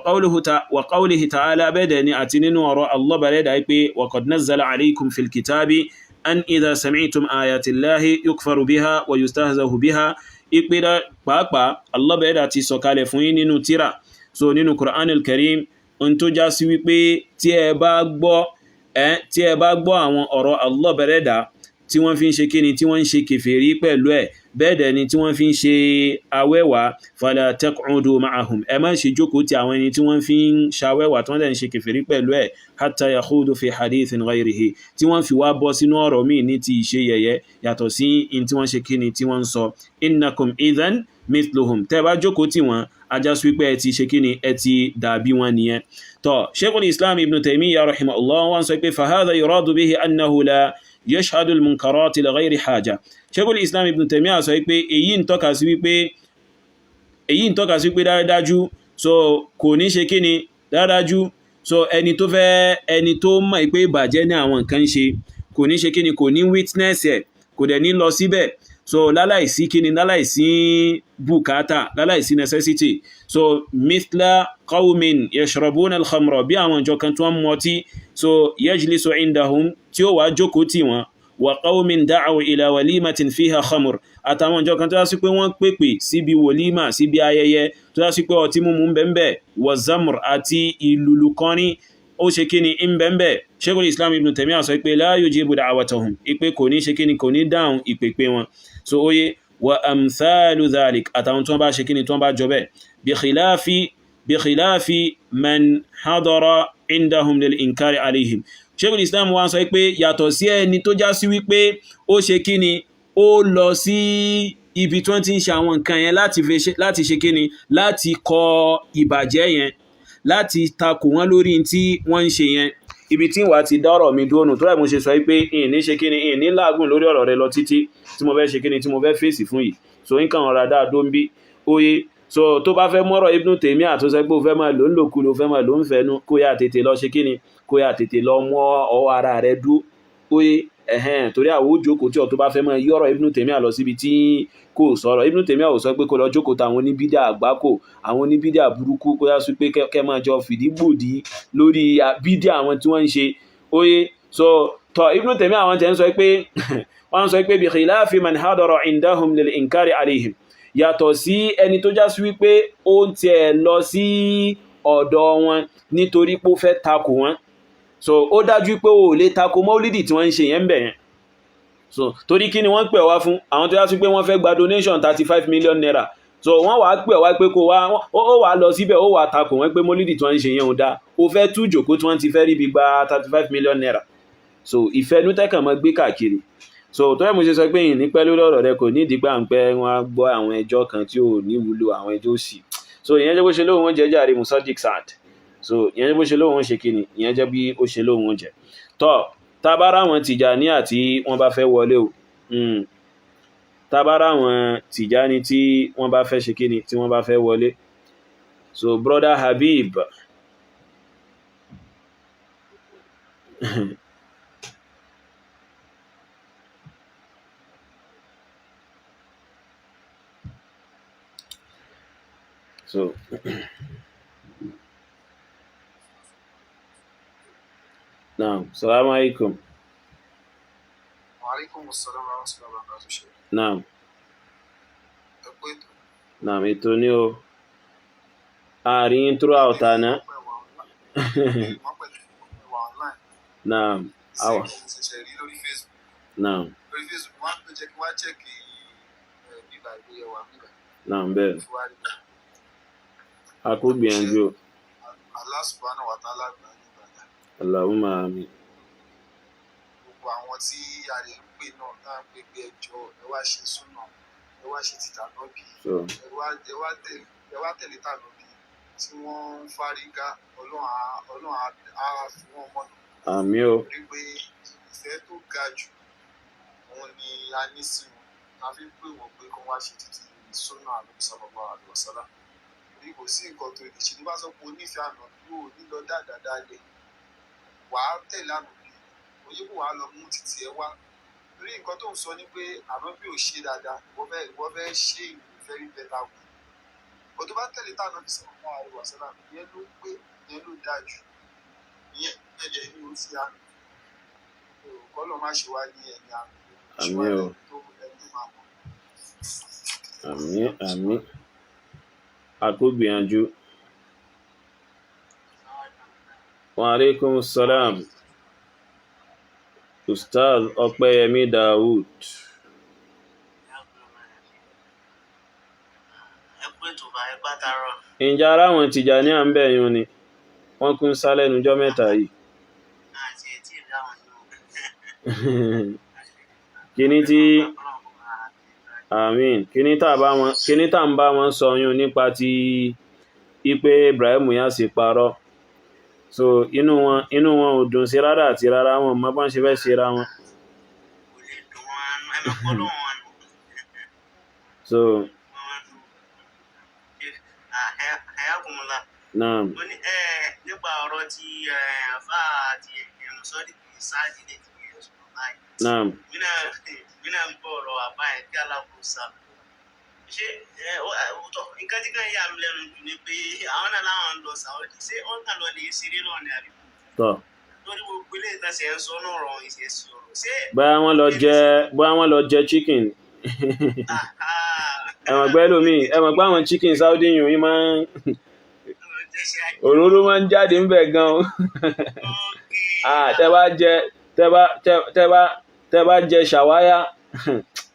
qawlihi ta'ala bẹ́ẹ̀dẹ̀ ni àti nínú ọ̀rọ̀ Allah bẹ̀rẹ̀dà pé wa qad nazzala alaykum fil kitabi an idha sami'tum ayati Allahi yukfaru biha wa yustahzahu biha ìpìdá pàápàá Allah bẹ̀rẹ̀dà ti sọ̀kalẹ̀ fún yín nínú tírà so nínú Qur'an al-Karim ohun tó já sí wípé tí ẹ bá gbọ́ àwọn ọ̀rọ̀ Allah bẹ̀rẹ̀dà tí wọ́n fi ń ṣe kíni tí wọ́n ń ṣe kèfèrí pẹ̀lú ẹ̀ bẹ́ẹ̀dẹ̀ ni tí wọ́n fi ń ṣe awẹ́wà fala taq'udu ma'ahum ẹ má ṣe jókòó ti àwọn ẹni tí wọ́n fi ń ṣawẹ́wà tí wọ́n dẹ̀ ń ṣe kèfèrí pẹ̀lú ẹ̀ hatta yakhudu fi hadithin ghayrihi tí wọ́n fi wá bọ́ sínú ọ̀rọ̀ míì ní ti ìṣe yẹ̀yẹ́ yàtọ̀ sí in tí wọ́n ṣe kíni tí wọ́n ń sọ innakum idhan mithluhum tẹ́ bá jókòó tí wọ́n ajá sí wípé ẹ ti ṣe kíni ẹ ti dàbí wọn nìyẹn tó Shaykhul Islam Ibn Taymiyyah rahimahullah wọ́n sọ pé fahadha yuradu bihi annahu la yashhadu al-munkarati li ghayri haja Shaykhul Islam Ibn Taymiyyah sọ wípé èyí ń tọ́ka sí wípé dáadájú so kò ní ṣe kíni dáadájú so ẹni tó mọ̀ pé ìbàjẹ́ ní àwọn nǹkan ṣe kò ní ṣe kíni kò ní witness ẹ̀ kò dẹ̀ ní lọ síbẹ̀ so láláìsí kíni láláìsí bùkátà láláìsí necessity so mithla qawmin yashrabuna al-khamra bí àwọn ìjọ kan tó ń mọtí so yajlisu indahum tí ó wá jókòó tì wọ́n wa qawmin da'u ila walimatin fiha khamr àtàwọn ìjọ kan tó yá sí pé wọ́n pèpè síbi wòlímà síbi ayẹyẹ tó yá sí pé ọtí mímu ń bẹ́ẹ̀ wa zamr àti ìlùlù kọrin ó ṣe kíni ń bẹ́ẹ̀ Shaykhul Islam Ibn Taymiyyah sọ pé la yujibu da'watahum ìpè kò ní ṣe kíni kò ní dáhùn ìpèpè wọn so oye wa amthalu dhalik àtàwọn tó bá ṣe kíni tó bá jọ bẹ́ẹ̀ bi khilafi man hadara indahum lil inkari alayhim. Sheikhul Islam wá sọ pé yàtọ̀ sí ẹni tó já sí wípé ó ṣe kíni ó lọ sí ibi tí wọ́n ti ń ṣe àwọn nǹkan yẹn láti ṣe kíni láti kọ ìbàjẹ́ yẹn láti takò wọ́n lórí tí wọ́n ń ṣe yẹn. Ibi tí wà ti dọ́rọ̀ mi dónù tó rẹ̀ mo ṣe sọ pé ìní ṣe kíni ìní láàgùn lórí ọ̀rọ̀ rẹ lọ títí tí mo fẹ́ ṣe kíni tí mo fẹ́ fèsì fún yìí. So nǹkan ọ̀rọ̀ dáadó ń bí oye. So tó bá fẹ́ mọ́rọ̀ Ibn Taymiyyah tó sọ pé ó fẹ́ máa lò ń lòkulò fẹ́ máa lò ń fẹ́nu kó yá tètè lọ ṣe kíni kó yá tètè lọ mọ́ ọwọ́ ara rẹ dú oye. Torí àwọn òjòkó tí ọ tó bá fẹ́ máa yọ́rọ̀ Ibn Taymiyyah lọ síbi tí kò sọ̀rọ̀. Ibn Taymiyyah ò sọ pé kó lọ jókòó táwọn oníbídà àgbákò àwọn oníbídà burúkú kó yá sí pé kẹ́ máa jọ fìdí gbòdì lórí bídà àwọn tí wọ́n ń ṣe oye. So tọ Ibn Taymiyyah àwọn tẹ́ ń sọ pé wọ́n sọ pé bi khilafi man hadara indahum lil inkari alayhim yàtọ̀ sí ẹni tó já sí wípé ó ń tiẹ̀ lọ sí ọ̀dọ̀ wọn nítorí pé ó fẹ́ takò wọn. So ó dájú pé ó lè takò mọ́lídì tí wọ́n ń ṣe yẹn bẹ̀ yẹn. So torí kí ni wọ́n pè wá fún àwọn tó já sí pé wọ́n fẹ́ gba donation 35 million naira. So wọ́n wá pè wá pé kó wá ó wá lọ síbẹ̀ ó wá takò wọ́n pé mọ́lídì tí wọ́n ń ṣe yẹn ò dá ó fẹ́ tú jòkó tí wọ́n ti fẹ́ rí bí gba 35 million naira. So ìfẹ́nú tẹ́kàn mọ́ gbé káàkiri. So tó yẹ mo ṣe sọ pé yìí ní pẹ́ lórí ọ̀rọ̀ rẹ kò ní ìdígbà ń pẹ́ wọn á gbọ́ àwọn ẹjọ́ kan tí ò ní wúlò àwọn ẹjọ́ òsì. So ìyẹn jẹ́ bó ṣe lóhun oúnjẹ jàre Musaddiq Saad. So ìyẹn jẹ́ bó ṣe lóhun ṣe kíni ìyẹn jẹ́ bí ó ṣe lóhun oúnjẹ. Tọ́ tabara wọn Tìjàníyà tí wọ́n bá fẹ́ wọlé o tabara wọn Tìjàní tí wọ́n bá fẹ́ ṣe kíni tí wọ́n bá fẹ́ wọlé. So brother Habib so naam salaam alaikum. Wa alaikum assalam wa rahmatullahi wa barakatuh. Naam naam ètò ní o àárín throughout àná. Naam awa naam naam bẹ́ẹ̀ a kò gbìyànjú. Allah subhanahu wa ta'ala gbà ní ìbàdàn. Allahumma amin. Gbogbo àwọn tí a lè ń pè náà náà ń pè ẹjọ́ ẹ wá ṣe súnà ẹ wá ṣe tìta nọ́bì ẹ wá tẹ̀lé tà nọ́bì tí wọ́n ń fárígá ọlọ́run á fi wọ́n mọ̀nà. Àmín o. Rí pé ìfẹ́ tó ga jù òun ni a ní sí wọn a fi pè wọ́n pé kí wọ́n wá ṣe títí súnà Ànábì sallallahu alaihi wasallam. Kò sí nǹkan tó lè ṣe ní bá sọ pé onífẹ́ àná yóò nílọ dáadáa lẹ̀ wàá tẹ̀lé àná bí òyìnbó wàá lọ mú títí ẹ wá torí nǹkan tó ń sọ ni pé àná bí ò ṣe dáadáa ìwọ fẹ́ ṣe ìfẹ́ rí bẹ́ẹ̀ láwùjọ kò tó bá tẹ̀lé tàná bí sọ̀rọ̀ fún àwọn ìwàsánà ìyẹn ló pé ìyẹn ló dáa jù ìyẹn ẹ̀jẹ̀ ní oṣù àná kọ́lọ́ má ṣe wá ní ẹ̀yìn àná àmín o àmín àmín àkógbìyànjú. Wa alaikum salam Ustaz Ọpẹ́yẹmí Dawood. Ǹjẹ́ ara wọn Tìjàní à ń bẹ̀ yún ni wọ́n kún sálẹ́nu jọ́ mẹ́ta yìí. Kíní tí àmín kíní tá ń bá wọn sọ yún nípa ti ipe Ibrahim Inyas parọ́. So inú wọn ò dùn sí rárá àti rárá wọn mọ́ bá ń ṣe fẹ́ ṣe ra wọn. So naam nípa ọ̀rọ̀ tí àfá àti Musaddiq Saad lè ti gbé ẹ̀sùn báyìí. naam Mínà ń bọ̀ ọ̀rọ̀ àbá ẹ̀ kí alákòóso ṣe nǹkan tí kan yà mí lẹ́nu jù ni pé àwọn náà láwọn ń lọ Saudi ṣé wọ́n kà lọ lè ṣeré náà ní àbí. tọ́ lórí gbogbo ilé ìtàsẹ̀ ń sọ náà rọ̀ ìṣẹ̀sì ọ̀rọ̀ ṣé. bóyá wọ́n lọ jẹ chicken. ẹ̀wọ̀n gbẹ́ lómi ẹ̀wọ̀n gbẹ́ àwọn chicken Saudi yìí yìí máa ń òróró máa ń jáde ń bẹ̀ gan-an. tẹ́ bá jẹ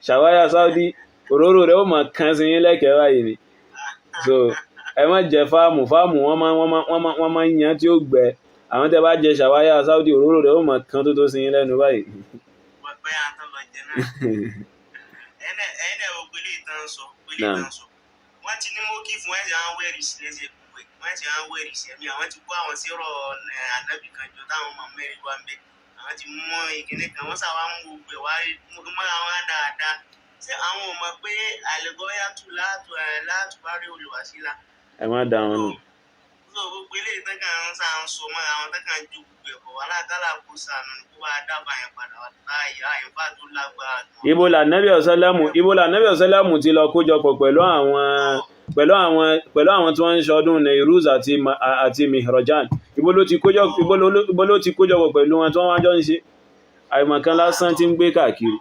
ṣàwáyà Saudi òróró rẹ̀ ó máa kan sí yín lẹ́kẹ̀ẹ́ báyìí ni. So ẹ má jẹ fáàmù wọ́n máa ń yan tí ó gbẹ àwọn tẹ́ bá jẹ ṣàwáyà Saudi òróró rẹ̀ ó mọ̀ kan tó sí yín lẹ́nu báyìí. bóyá tán lọ jẹ náà ẹ̀ẹ́nẹ̀ ògbélé ìtàn sọ wọ́n ti ní mókì fún ẹ̀sẹ̀ àwọn wẹ́rì sí lẹ́sẹ̀ púpẹ̀ wọ́n ti àwọn wẹ́rì sí ẹ̀mí àwọn ti kó àwọn sírọ̀ ànábì kan jọ táwọn ọmọ mẹ́rin wá ń bẹ àwọn ti mú ìkíní kan wọ́n sàwọn mú gbogbo ẹ̀ wá mọ́ àwọn dáadáa ṣé àwọn ò mọ̀ pé àlẹ́gọ́yàtú látùbárí olùwàsílà. ẹ má dá wọn nù. so gbogbo eléyìí tán kàn ń sàn so mọ́ àwọn tán kàn ń ju gbogbo ẹ̀kọ́ wà látàlá kó sànù kó bá dábàá yẹn padà wá láàyè àyẹ̀fà tó lágbára. ibo la Nabi ọ̀sálàmù ti lọ kójọpọ̀ pẹ̀lú àwọn tí wọ́n ń ṣọdún Nairuz àti Mihrajan ibo ló ti kójọpọ̀ pẹ̀lú wọn tí wọ́n wájọ́ ń ṣe àìmọ̀kan lásán tí ń gbé káàkiri.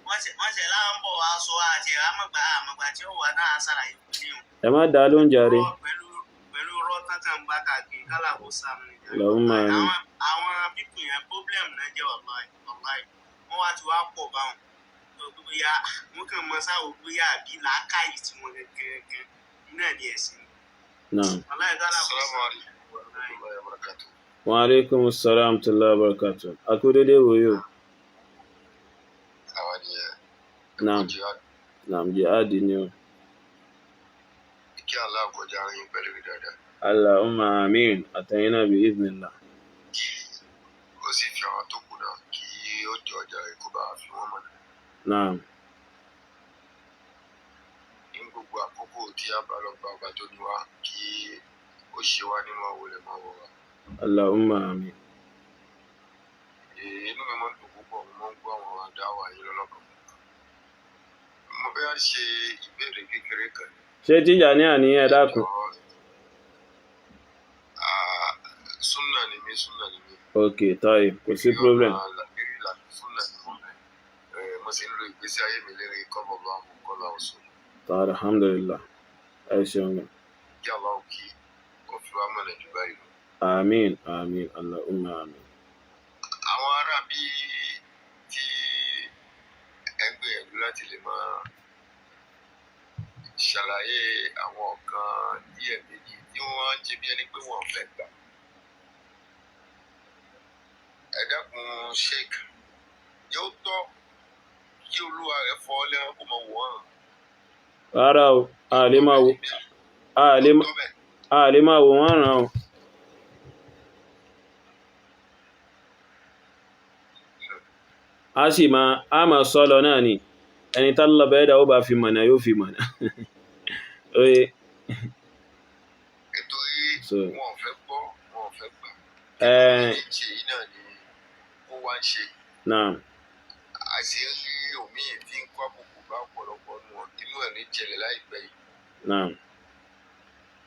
wọ́n ṣe láwọn bọ̀ wá sọ àti àmọ̀gbà tí ó wà náà ṣàlàyé fún mi. ẹ má dá ló ń jàre. pẹ̀lú rọ́tán kan bá káàkiri kálàbó sàmì. lọ́wọ́ máa ń. àwọn pípù yẹn problem náà jẹ́ wàláì wọ́n wá ti wá pọ̀ báwọn gbogbo ya wọ́n kàn mọ sáwọ́ bóyá àbí làákàyè tí wọ́n gẹ́gẹ́ náà ní ẹ̀sìn. Wa alaikum assalam wa barakatuh. Akúdédé wo yóò? Naam jihadi ni o. Kí Allah kọjá yín pẹ̀lú dáadáa. Allahumma amin àtẹ̀yìn náà bí idhnillah. Ó sì fi àwọn tó kù náà kí ó jọ ọjà rẹ̀ kó bá fi wọ́n mọ̀nà. Naam. Ní gbogbo àkókò tí a bá lọ bá ọba tó ní wá kí ó ṣe wá nínú àwòlẹ̀ máa wọ̀ wá. Allahumma amin. Inú mi máa ń dùn púpọ̀ mo máa ń gbọ́ àwọn àdáwà yìí lọ́lọ́kan. Mo fẹ́ ṣe ìbéèrè kékeré kan. Ṣé tíjà ní àníyàn dákun? Súnà ni mí. Ok, táyì, kò sí problem. Súnà ni mo sì ń lo ìgbésí ayé mi lérí kọ́bọ̀ bá mú kọ́lá ọ̀sùn. Alhamdulillah. Ẹ ṣeun. Kí Allah kí ó fi wá mọ̀nà jù báyìí lọ. Àmín, àmín, Allahumma àmín. Àwọn ará bí tí ẹgbẹ́ ẹ̀lú láti lè máa ṣàlàyé àwọn ọ̀kan díẹ̀ méjì tí wọ́n jẹ́ bí ẹni pé wọ́n fẹ́ gbà. Ẹ dákun Sheikh, yóò tọ́ kí olúwa rẹ̀ fọ́ lẹ́rán kó máa wọ́n. Rárá o, a lè máa wò wọ́n ràn o. A máa sọ lọ náà ni, ẹni tálọ́bẹ̀ ẹ̀dà ó bá fi mọ̀nà yóò fi mọ̀nà. Oye. Ètò wọn fẹ́ gbọ́, wọn fẹ́ gbà. Ṣe yìí náà ni ó wá ń ṣe. Náà. Àṣírí omi tí ń kó àbùkù bá ọ̀pọ̀lọpọ̀ nù wọn, inú ẹ̀ ní jẹlẹ̀ láìpẹ́ yìí. Náà.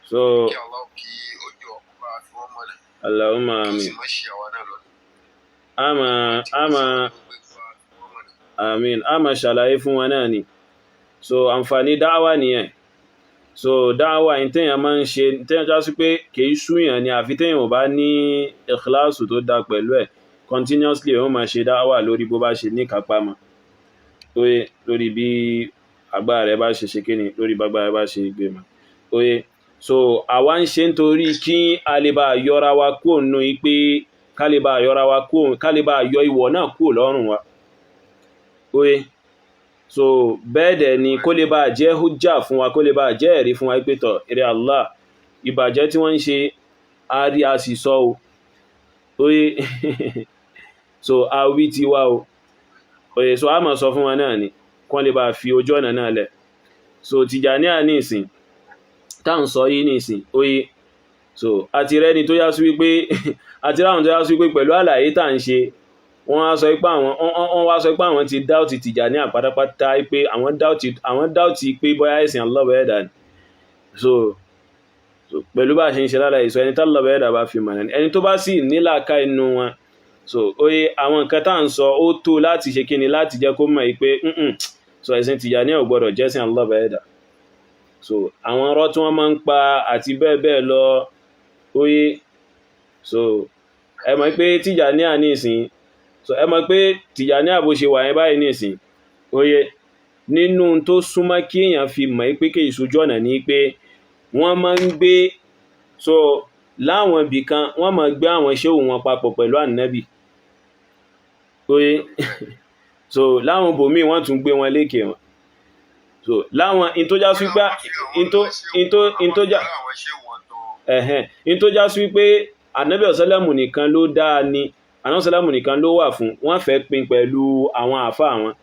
So. Kí Allah kí ojú ọkọ̀ bá fi wọ́n mọ̀nà. Allahumma amin. Kí ó sì má ṣe àwa náà lọ́nà. Àmín, a máa ṣàlàyé fún wa náà ni. So, àǹfààní dáwà nìyẹn. So, dáwà yìí tẹ́yàn máa ń ṣe, tẹ́yàn já sí pé kìí súyàn ni àfi tẹ́yàn ò bá ní ikhlasu tó dá pẹ̀lú ẹ̀. Continuously, wọ́n máa ṣe dáwà lórí bó bá ṣe ní kápá mọ́. Lórí bí agbára rẹ̀ bá ṣe ṣe kíni, lórí bá agbára rẹ̀ bá ṣe gbé mọ́. So, àwa ń ṣe nítorí kí a lè bá yọra wa kúrò nínú pé ká lè bá yọ ìwọ̀ náà kúrò lọ́rùn wa. So bẹ́ẹ̀ dẹ̀ ni kó lè bá jẹ́ hujja fún wa, kó lè bá jẹ́ ẹ̀rí fún wa pé tọ̀ eré Allah ìbàjẹ́ tí wọ́n ń ṣe àrí a sì sọ o. So a wí ti wá o. So a máa sọ fún wa náà ni kán lè bá fi ojú ọ̀nà náà lẹ̀. So Tìjàníyà ní ìsìn tá ń sọ yìí ní ìsìn so àti rẹ́ni tó yá sí wípé àti ráhùn tó yá sí wípé pẹ̀lú àlàyé tá ń ṣe wọ́n wá sọ pé àwọn ti dáùtì Tìjàníyà pátápátá pé àwọn dáùtì pé bóyá ẹ̀sìn Allah ẹ̀dà ni. So pẹ̀lú bá ṣe ń ṣe lára ìsọ ẹni Allah ẹ̀dà bá fi mọ̀ ẹni tó bá sì nílàáká inú wọn. So àwọn nǹkan tá ń sọ ó tó láti ṣe kíni láti jẹ́ kó mọ̀ pé so ẹ̀sìn Tìjàníyà ò gbọ́dọ̀ jẹ́sìn Allah ẹ̀dà. So àwọn ọ̀rọ̀ tí wọ́n máa ń pa àti bẹ́ẹ̀ bẹ́ẹ̀ lọ so ẹ mọ̀ pé Tìjàníyà ní ìsìn so ẹ mọ̀ pé Tìjàníyà bó ṣe wà yẹn báyìí ní ìsìn nínú tó súnmọ́ kí èèyàn fi mọ̀ pé kí ìṣojú ọ̀nà ní pé wọ́n máa ń gbé so láwọn ibì kan wọ́n máa gbé àwọn ṣéhù wọn papọ̀ pẹ̀lú ànábì oye so láwọn bòmí wọ́n tún gbé wọn lékè wọn so láwọn in tó já sí pé in tó já sí pé ànábì ọ̀sálàmù nìkan ló dáa ni ànábì ọ̀sálàmù nìkan ló wà fún wọ́n fẹ́ pín pẹ̀lú àwọn àfáà wọn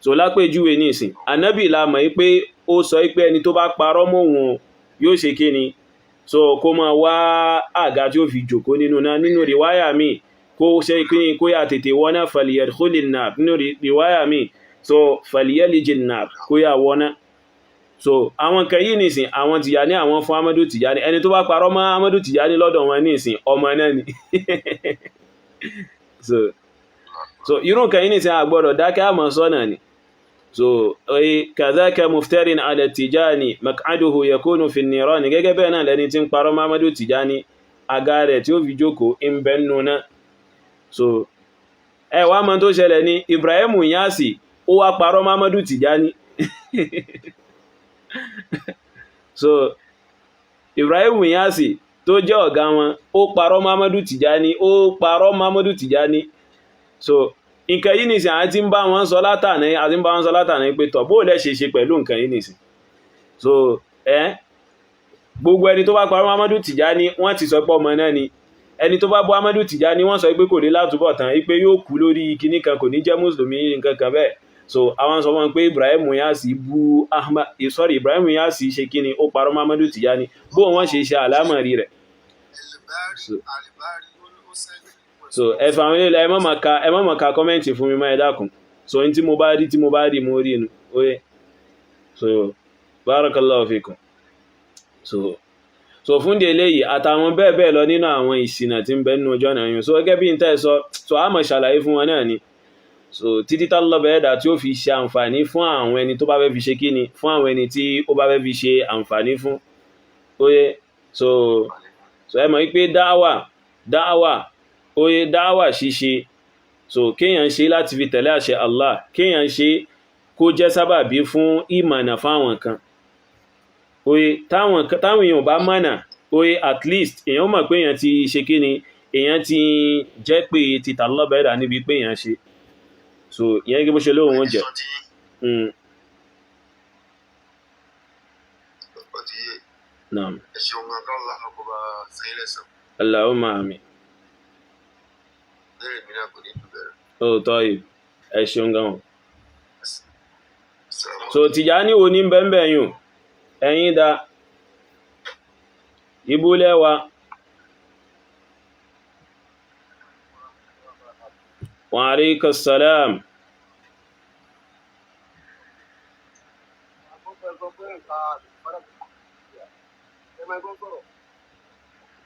so lápèjúwe ní ìsìn ànábì la mọ̀ pé ó sọ pé ẹni tó bá parọ́ mọ́ òun yóò ṣe kí ni so kó máa wá àga tí ó fi jòkó nínú náà nínú rìwáyà mi kó ṣe kí ni kó yà tètè wọ́ná falyadkhulin nar nínú rìwáyà mi so falyalijin nar kó yà wọ́ná so àwọn kan yìí nìsìn àwọn Tìjàní àwọn fún Amadu Tìjàní ẹni tó bá parọ́ mọ́ Amadu Tìjàní lọ́dọ̀ wọn nìsìn ọmọ náà ni so irú kan yìí nìsìn àgbọ̀dọ̀ dákẹ́ àmọ́ sọ́nà ni so kàzákà muftarin ala Tijani mak'aduhu yakunu fi an-niran gẹ́gẹ́ bẹ́ẹ̀ náà lẹni tí ń parọ́ mọ́ Amadu Tìjàní àga rẹ̀ tí ó fi jókòó ń bẹ́ nù náà so wá mọ́ tó ṣẹlẹ̀ ní Ibrahim Inyasi ó wá parọ́ mọ́ Amadu Tìjàní so Ibrahim Inyasi tó jẹ́ ọ̀gá wọn ó parọ́ mọ́ Amadu Tìjàní so nǹkan yìí nìsìn àti ń bá wọn sọ látàní pé tọ̀ bóò lẹ́ ṣe pẹ̀lú nǹkan yìí nìsìn so gbogbo ẹni tó bá parọ́ Amadu Tìjàní wọ́n ti sọ pé ọmọ náà ni ẹni tó bá bú Amadu Tìjàní wọ́n sọ pé kò ní látúbọ̀ tán pé yóò kú lórí kinní kan kò ní jẹ́ mùsùlùmí nǹkan kan bẹ́ẹ̀ so àwọn sọ wọn pé Ibrahim Inyasi ṣe kíni ó parọ́ mọ́ Amadu Tìjàní bó wọ́n ṣe àlámọ̀rí rẹ̀ so ẹfà àwọn ilé ẹ má mà ka kọ́mẹ́ntì fún mi má ẹ dákun so ní tí mo bá rí mo rí inú oye so barakallahu fikum so fún di eléyìí àtàwọn bẹ́ẹ̀ lọ nínú àwọn ìṣìnà tí ń bẹ nínú ọjọ́ náà yìí so gẹ́gẹ́ bí n tẹ́ so a mọ̀ ṣàlàyé fún wọn náà ni so títí tálọ́bẹ̀ ẹ̀dà tí ó fi ṣe àǹfààní fún àwọn ẹni tó bá fẹ́ fi ṣe kíni fún àwọn ẹni tí ó bá fẹ́ fi ṣe àǹfààní fún oye so ẹ mọ̀ wípé dáwà ṣíṣe so kéèyàn ṣe láti fi tẹ̀lé àṣẹ Allah kéèyàn ṣe kó jẹ́ sábàbí fún ìmọ̀nà fáwọn kan oye táwọn èèyàn bá mọ̀nà oye at least èèyàn mọ̀ pé èèyàn ti ṣe kíni èèyàn ti jẹ́ pé ti tàlọ́bẹ̀ ẹ̀dà níbi pé èèyàn ṣe so ìyẹn gẹ́gẹ́ bó ṣe lóhun oúnjẹ naam Allahumma amin ó tọ́yì ẹ ṣeun gan so Tìjàní wo ní bẹ́ẹ̀bẹ̀ yùn ẹ̀yin dá ibúlẹ́wà wa alaikas salam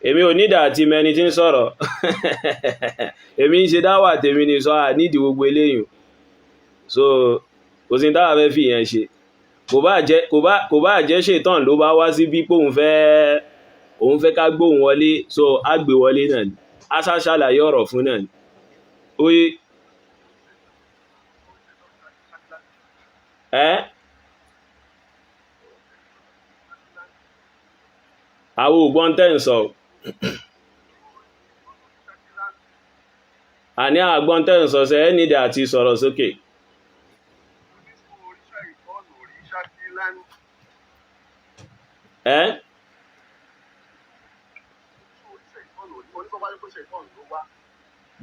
èmi ò nídà àti mẹni tí ń sọ̀rọ̀ èmi ń ṣe dáwà tèmi ní sọ nídi gbogbo eléyìn so kò sí dáwà fẹ́ fi yẹn ṣe kò bá jẹ́ ṣètàn ló bá wá sí bí pé òun fẹ́ ká gbóhùn wọlé so á gbé wọlé náà ni a ṣàlàyé ọ̀rọ̀ fún náà ni oye àwọn ògbọ́n tẹ́ ń sọ àní àgbọ́n tẹ́ ń sọ sẹ́ ẹ́ nídà àti sọ̀rọ̀ sókè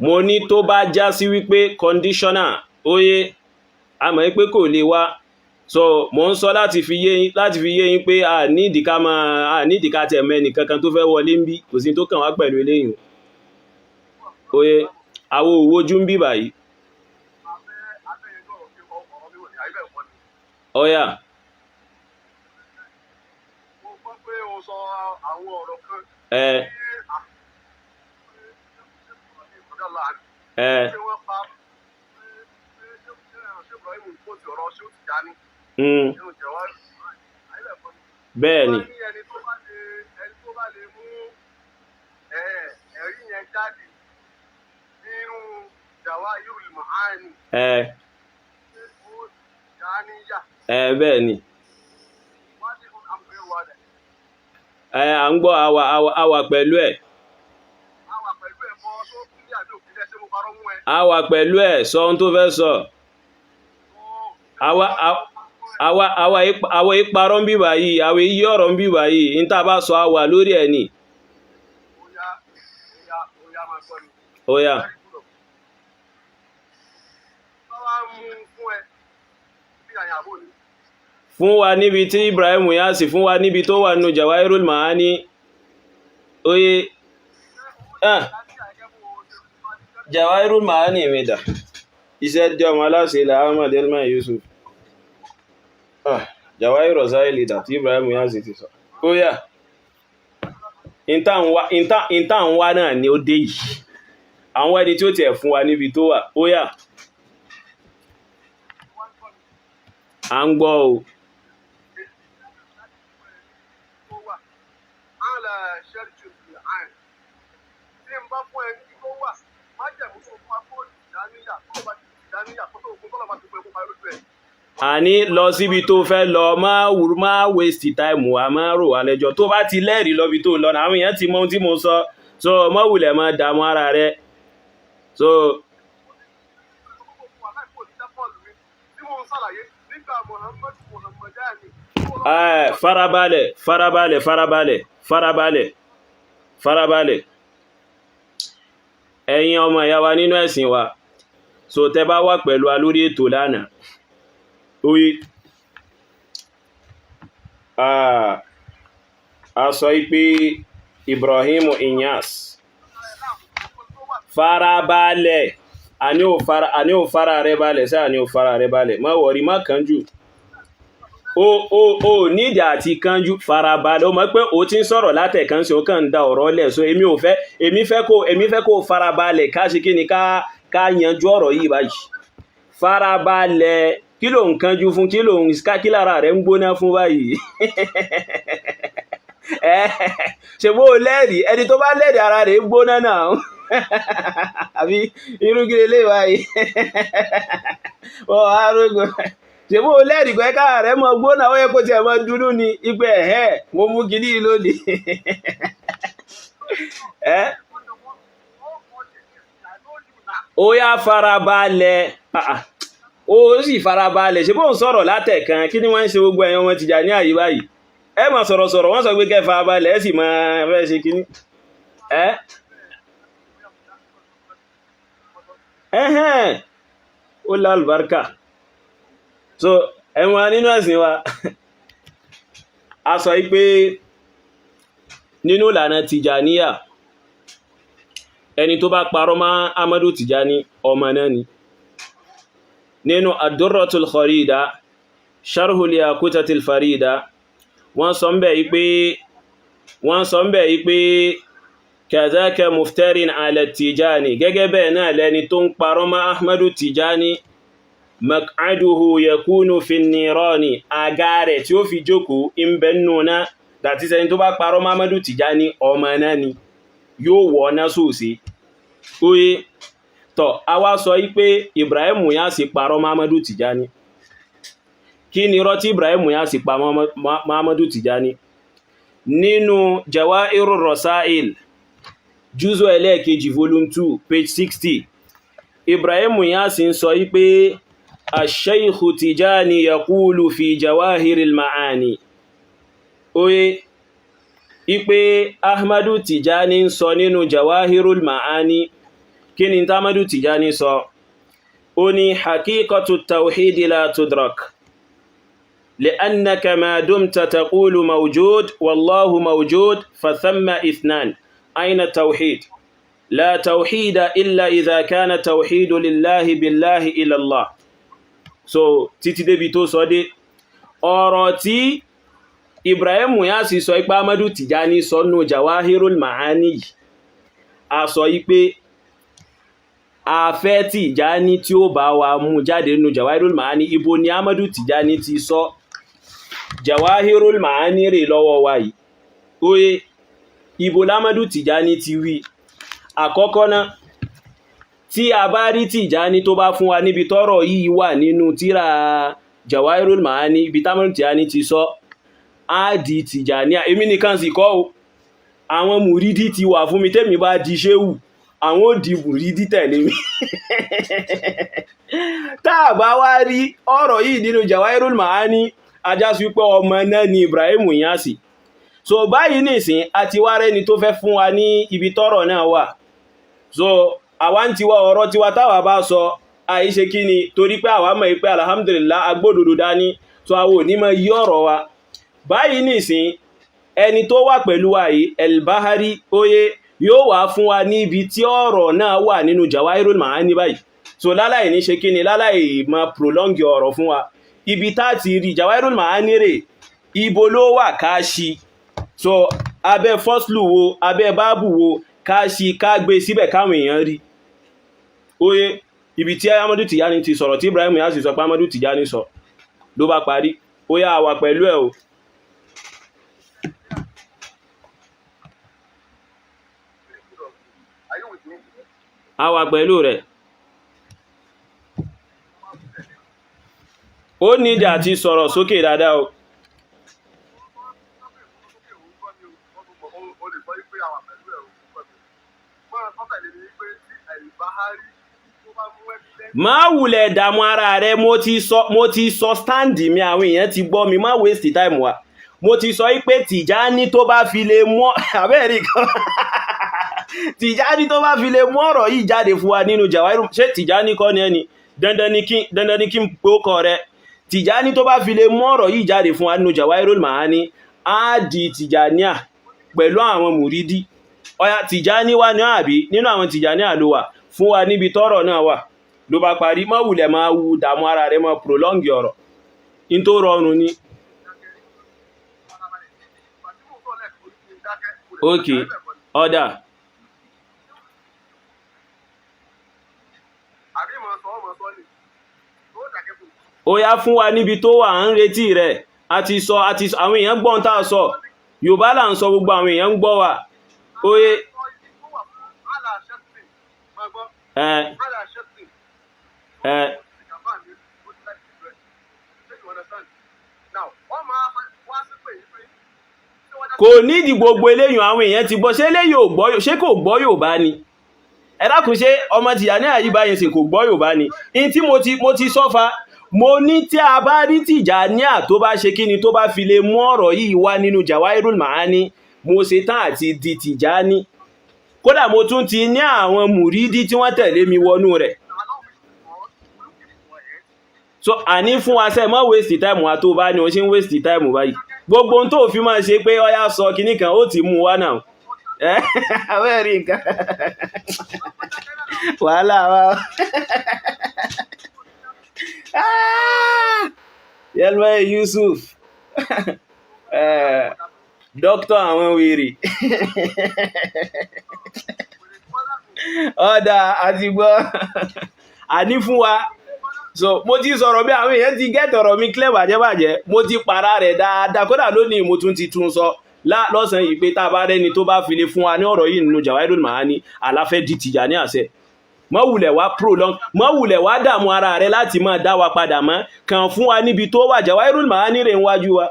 mo ní tó bá já sí wípé conditioner óyé a mọ̀ pé kò lè wá so mo ń sọ láti fi yé yín pé a nídìí ká tẹ̀ mẹ́ni kankan tó fẹ́ wọlé ń bí kò sí tó kàn wá pẹ̀lú eléyìn oye àwọ òwójú ń bí báyìí ọ̀yà bẹ́ẹ̀ni bẹ́ẹ̀ni à ń gbọ́ àwà pẹ̀lú ẹ̀. Àwà pẹ̀lú ẹ̀ sọ ohun tó fẹ́ sọ. Àwa ìparọ́ ń bí báyìí, àwa ìyí ọ̀rọ̀ ń bí báyìí, ní tá bá sọ àwà lórí ẹ̀ ni. Oya. Fún wa níbi tí Ibrahim Inyas fún wa níbi tó wà nínú Jawahirul Ma'ani. Oye. Jawahirul Ma'ani mẹ́ta. Iṣẹ́ jẹ́ ọmọ aláṣẹ ilẹ̀ Ahmad Elman Yusuf. Jawahirul Rasaili dà tí Ibrahim Inyas ti sọ. Oya. Ìta ń wá náà ni ó dé yìí. Àwọn ẹni tí ó tiẹ̀ fún wa níbi tó wà. Oya. À ń gbọ́ o. Àní lọ síbi tó fẹ́ lọ máa waste time wa máa rò wá lẹ́jọ́ tó bá ti lẹ́rìí lọ́bi tó lọ àwọn èèyàn ti mọ ohun tí mo sọ so mọ́ wùlẹ̀ mọ́ dààmú ara rẹ̀ so farabalẹ̀ ẹ̀yin ọmọ ìyá wa nínú ẹ̀sìn wa so tẹ́ bá wà pẹ̀lú wa lórí ètò lánàá oye a sọ pé Ibrahim Inyas farabalẹ̀ àní ò fara rẹ̀ balẹ̀ sí àní ò fara rẹ̀ balẹ̀ má wọ̀rí má kánjú o nídìí àti kánjú farabalẹ̀ o mọ̀ pé o ti ń sọ̀rọ̀ látẹ̀kán sí o kàn ń da ọ̀rọ̀ lẹ̀ so èmi fẹ́ kó farabalẹ̀ ká ṣe kí ni ká yanjú ọ̀rọ̀ yìí báyìí farabalẹ̀ kí ló ń kánjú fún kí lára rẹ̀ ń gbóná fún báyìí ṣe bó lẹ́rìí ẹni tó bá lẹ́rìí ara rẹ̀ gbóná náà àbí irú kí lè báyìí ṣe bó lẹ́rìí pé káà rẹ̀ mọ gbóná ó yẹ kó tiẹ̀ mọ dúdú ni ipẹ́ mo mú kìíní lónìí ó yá farabalẹ̀ ó sì farabalẹ̀ ṣe bó ń sọ̀rọ̀ látẹ̀kan kí ni wọ́n ń ṣe gbogbo ẹ̀yàn wọn Tìjàní àyè báyìí ẹ máa sọ̀rọ̀ wọ́n sọ pé kẹ́ farabalẹ̀ ẹ sì máa fẹ́ ṣe kíní ó lálùbáríkà so ẹ̀wọ̀n nínú ẹ̀sìn wa a sọ pé nínú ìlànà Tìjàníyà ẹni tó bá parọ́ mọ́ Ahmadu Tìjàní ọmọ náà ni nínú ad-Durratul Kharida Sharhul Yaqutatil Farida wọ́n sọ ń bẹ̀ yí pé kazaka muftarin ala Tijani gẹ́gẹ́ bẹ́ẹ̀ náà lẹni tó ń parọ́ mọ́ Ahmadu Tijani maq'aduhu yakunu fin nirani àga rẹ̀ tí ó fi jókòó ń bẹ nùnà dàtí sẹni tó bá parọ́ mọ́ Ahmadu Tijani ọmọ náà ni yóò wọ́ ná sóòsí oye tọ́ a wá sọ yí pé Ibrahim Inyas parọ́ mọ́ Ahmadu Tijani kí ni irọ́ tí Ibrahim Inyas pa mọ́ Ahmadu Tijani nínú Jawahirur Rasail jùzọ ẹlẹ́ẹ̀kejì volume 2 page 60 Ibrahim Inyas ń sọ yí pé ash-Shaykh Tijani yaqulu fi Jawahiril Ma'ani oye ipe Ahmadu Tijani ń sọ nínú Jawahirul Ma'ani kí ni Ahmadu Tijani sọ ó ní haqiqatu tawhid la tudrak لأنك ما دمت تقول موجود والله موجود فثم اثنان أين التوحيد لا توحيد إلا إذا كان توحيد لله بالله إلى الله so títí débi tó sọ dé ọ̀rọ̀ tí Ibrahim Inyas sọ ipá Ahmadu Tijani sọ nínú Jawahirul Ma'ani a sọ ipé afẹ́ Tijani tí ó bá wa mú jáde nínú Jawahirul Ma'ani ibo ni Ahmadu Tijani ti sọ Jawahirul Ma'ani rè lọ́wọ́ wa yìí oye ibo l'Ahmadu Tijani ti wí àkọ́kọ́ náà tí a bá rí Tijani tó bá fún wa níbi tọ́rọ̀ yìí wà nínú tírà Jawahirul Ma'ani ibi t'Ahmadu Tijani ti sọ á di Tìjàníyà. Èmi nìkan sì kọ́ o, àwọn mùrídí ti wà fún mi, tèmi bá di ṣéwù àwọn ò di mùrídí tẹ̀lé mi. Tá a bá wá rí ọ̀rọ̀ yìí nínú Jawahirul Ma'ani, ajá sí pé ọmọ náà ni Ibrahim Inyas. So báyìí nìsín àti wá rẹ́ni tó fẹ́ fún wa ní ibi tọ́rọ̀ náà wà. So àwa ń tiwa ọ̀rọ̀ tiwa táwa bá sọ àìṣe kí ni, torí pé àwa mọ̀ pé alhamdulillah agbódodo dání, so àwọn onímọ̀ yí ọ̀rọ̀ wa. Báyìí nìsín ẹni tó wà pẹ̀lú wa yìí El-Bahari Oye yóò wá fún wa ní ibi tí ọ̀rọ̀ náà wà nínú Jawahirul Ma'ani báyìí. So láláì ní ṣe kí ni, láláì máa prolong ọ̀rọ̀ fún wa, ibi tá ti rí Jawahirul Ma'ani rè, ibo ló wà ká ṣí. So abẹ́ fọ́sùlù wo, abẹ́ báàbù wo, ká ṣí ká gbé síbẹ̀ káwọn èèyàn rí. Oye ibi tí Ahmadu Tijani ti sọ̀rọ̀ tí Ibrahim Inyas sọ pé Ahmadu Tijani sọ ló bá parí. Ó yá wà pẹ̀lú ẹ̀ o. A wà pẹ̀lú rẹ̀. Ó nídìí àti sọ̀rọ̀ sókè dáadáa o. Má wulẹ̀ dàmú ara rẹ̀, mo ti sọ stand mi, àwọn èèyàn ti gbọ́ mi, má waste time wa. Mo ti sọ pé Tìjání tó bá fi lè mọ́ àbẹ́ẹ̀rí kan Tìjání tó bá fi lè mú ọ̀rọ̀ yìí jáde fún wa nínú Jawahirul, ṣé Tìjání kọ́ ni ẹni dandan ni kí n pókọ rẹ̀. Tìjání tó bá fi lè mú ọ̀rọ̀ yìí jáde fún wa nínú Jawahirul Ma'ani á di Tìjàníyà pẹ̀lú àwọn mùrídí. Ọya Tìjání wà ní àbí nínú àwọn Tìjàníyà ló wà, fún wa níbi tọ́rọ̀ náà wà ló bá parí. Má wulẹ̀ máa wu dàmú ara rẹ̀, máa prolong ọ̀rọ̀ in tó rọrùn ni. Ok ọ̀dà. Ó yá fún wa níbi tó wà ń retí rẹ̀. Àti sọ àwọn èèyàn gbọ́n tá a sọ, Yorùbá là ń sọ, gbogbo àwọn èèyàn ń gbọ́ wa. Oye kò nídìí gbogbo eléyìn, àwọn èèyàn ti gbọ́. Ṣé kò gbọ́ Yorùbá ni? Ẹ dákun, ṣé ọmọ Tìjàníyà yìí báyìí sì kò gbọ́ Yorùbá ni? In tí mo ti sọ́fà, mo ní tí a bá rí Tìjàníyà tó bá ṣe kíni, tó bá fi lè mú ọ̀rọ̀ yìí wá nínú Jawahirul Ma'ani, mo ṣe tán àti di Tìjàní. Kódà mo tún ti ní àwọn mùrídí tí wọ́n tẹ̀lé mi wọnú rẹ̀. So àní fún wa sẹ́, mọ́ waste time wa tó bá ní o ṣe ń waste time báyìí. Gbogbo ohun tó fi máa ṣe pé ọyá sọ kíní kan ó ti mú wá náà. Àwẹ́rí nǹkan wàhálà wa. Yelwa Yusuf dókítà àwọn wèrè. Ọ̀dà àti gbọ́ àní fún wa. So mo ti sọ̀rọ̀ bí àwọn èèyàn ti gẹ́tì ọ̀rọ̀ mi clear bàjẹ́bàjẹ́, mo ti para rẹ̀ dáadáa. Kódà lónìí mo tún ti tún sọ lọ́sàn yìí pé tá a bá rẹ́ni tó bá fi lè fún wa ní ọ̀rọ̀ yìí nínú Jawahirul Ma'ani, àlàfẹ́ di Tìjàníyà àṣẹ. Má wulẹ̀ wá prolong, má wulẹ̀ wá dààmú ara rẹ̀ láti máa dá wa padà mọ́, kàn fún wa níbi tó wà. Jawahirul Ma'ani rẹ̀ ń wájú wa.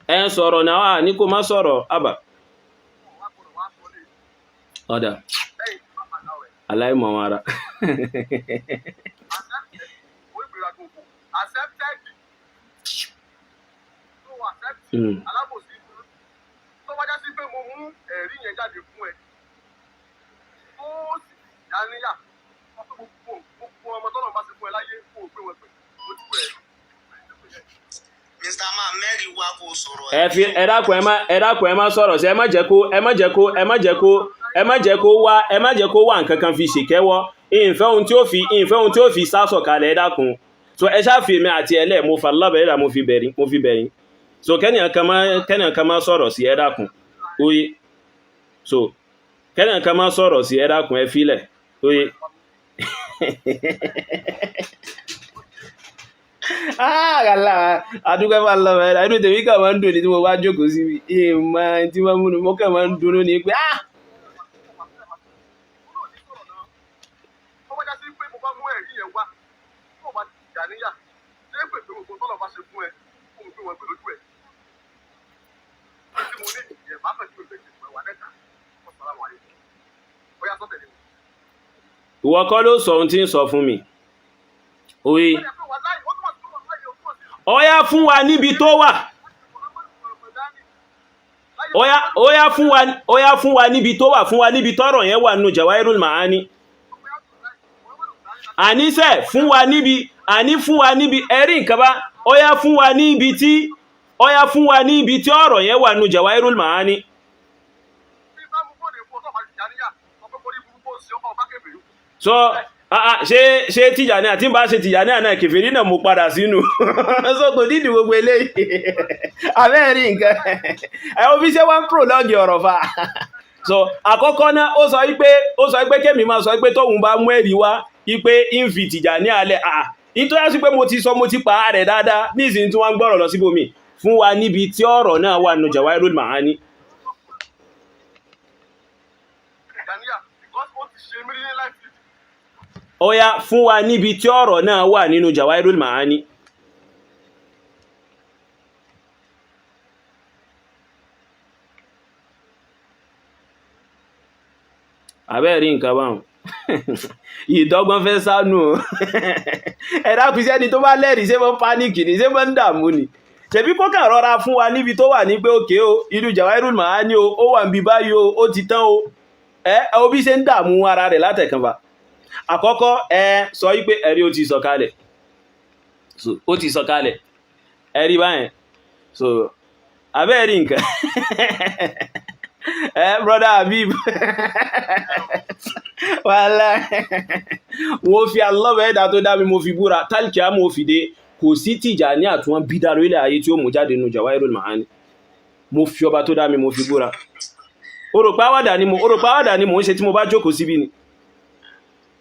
Ẹ ń sọ̀rọ̀ náà ní kó má sọ̀rọ̀ àbà. Ọ̀dà aláìmọ̀ wọn ara. Alábòsí tó wájá sí pé mo mú ẹ̀rí yẹn jáde fún ẹ tó sì Tìjàníyà gbogbo ọmọ tọ́nà bá ti fún ẹ láyé kó o gbé wọn pè mo ti pè ẹ. Mr. Man mẹ́rin wá kó sọ̀rọ̀. Ẹ dákun ẹ má sọ̀rọ̀ sí, ẹ má jẹ́ kó wá nǹkan kan fi ṣèkẹ́wọ́. Ìfẹ́ ohun tí ó fi sásọ̀ kalẹ̀, ẹ dákun. So ẹ ṣáfi mi àti ẹlẹ́ mo fà lọ́bẹ̀ẹ́dà mo fi bẹ̀rin. So kẹ́nìyàn kan má sọ̀rọ̀ sí, ẹ dákun. Oye so kẹ́nìyàn kan má sọ̀rọ̀ sí, ẹ dákun, ẹ filẹ̀. Oye àgàlà àdúgbẹ́ bá lọ mẹ́ra inú tèmi kà máa ń dùn ní tí mo bá jókòó sí mi. Ìmọ̀ tí wọ́n múnú mọ́kà máa ń dùn ní pé Tó wájá sí pé mo bá mú ẹ̀rí yẹn wá tó bá Tìjàníyà ṣé pè pé gbogbo tọ́nà bá ṣe fún ẹ kó o gbé wọn gbé lójú ẹ tí mo ní ìyẹn bá fẹ́ kí o gbèsè fún ẹ wà lẹ́ta wọ́n sọ láwọn àyè ó yà sọ́tẹ̀ nínú. ìwọ kọ́ ló sọ ohun tí ń sọ fún mi oye ọya fún wa níbi tó wà ọya fún wa níbi tó wà fún wa níbi tọ́rọ̀ yẹn wà nínú Jawahirul Ma'ani àníṣẹ́ fún wa níbi ẹ̀rí nǹkan bá ọya fún wa níbi tí ọ̀rọ̀ yẹn wà nínú Jawahirul Ma'ani so ṣe Tìjàní àti bá ṣe Tìjàní àná kèfèrí náà mo padà sínú so kò dídì gbogbo eléyìí abẹ́rí nǹkan ẹ̀wọ́n bí ṣe wọ́n prologue ọ̀rọ̀ fa so àkọ́kọ́ náà ó sọ wípé kémi máa sọ wípé tóun bá mú ẹ̀rí wá wípé ń fi Tìjàní alẹ́ nítorí sí pé mo ti pa rẹ̀ dáadáa ní ìsìn tí wọ́n gbọ́rọ̀ lọ síbòmí fún wa níbi tí ọ̀rọ̀ náà wà nínú Jawahirul Ma'ani ọya fún wa níbi tí ọ̀rọ̀ náà wà nínú Jawahirul Ma'ani abẹ́rí nǹkan báhùn ìdọ́gbọ́n fẹ́ sánú ẹ̀dá pìsẹ́ ni tó bá lẹ́rìí ṣé mọ́ pánìkì ní ṣé mọ́ ń dààmú ni ṣebí kó kàn rọra fún wa níbi tó wà ní pé òkè o inú Jawahirul Ma'ani o ó wà ń bí báyìí o ó ti tán o ẹ bí ṣe ń dààmú ara rẹ̀ látẹ̀kànbà àkọ́kọ́ sọ wípé ẹ̀rí ó ti sọ̀kalẹ̀ so ó ti sọ̀kalẹ̀ ẹ̀rí báyẹn so abẹ́rí nǹkan brother Habib wàhálà mo fi alọ́bẹ̀ ẹ̀dà tó dá mi mo fi búra tálkì á mo fi dé kò sí Tìjàní àtúwọ́n bí dáró ilẹ̀ ayé tí ó mú jáde nínú Jawahirul Ma'ani mo fi ọba tó dá mi mo fi búra oròpáwàdà ni mo ń ṣe tí mo bá jókòó síbí ni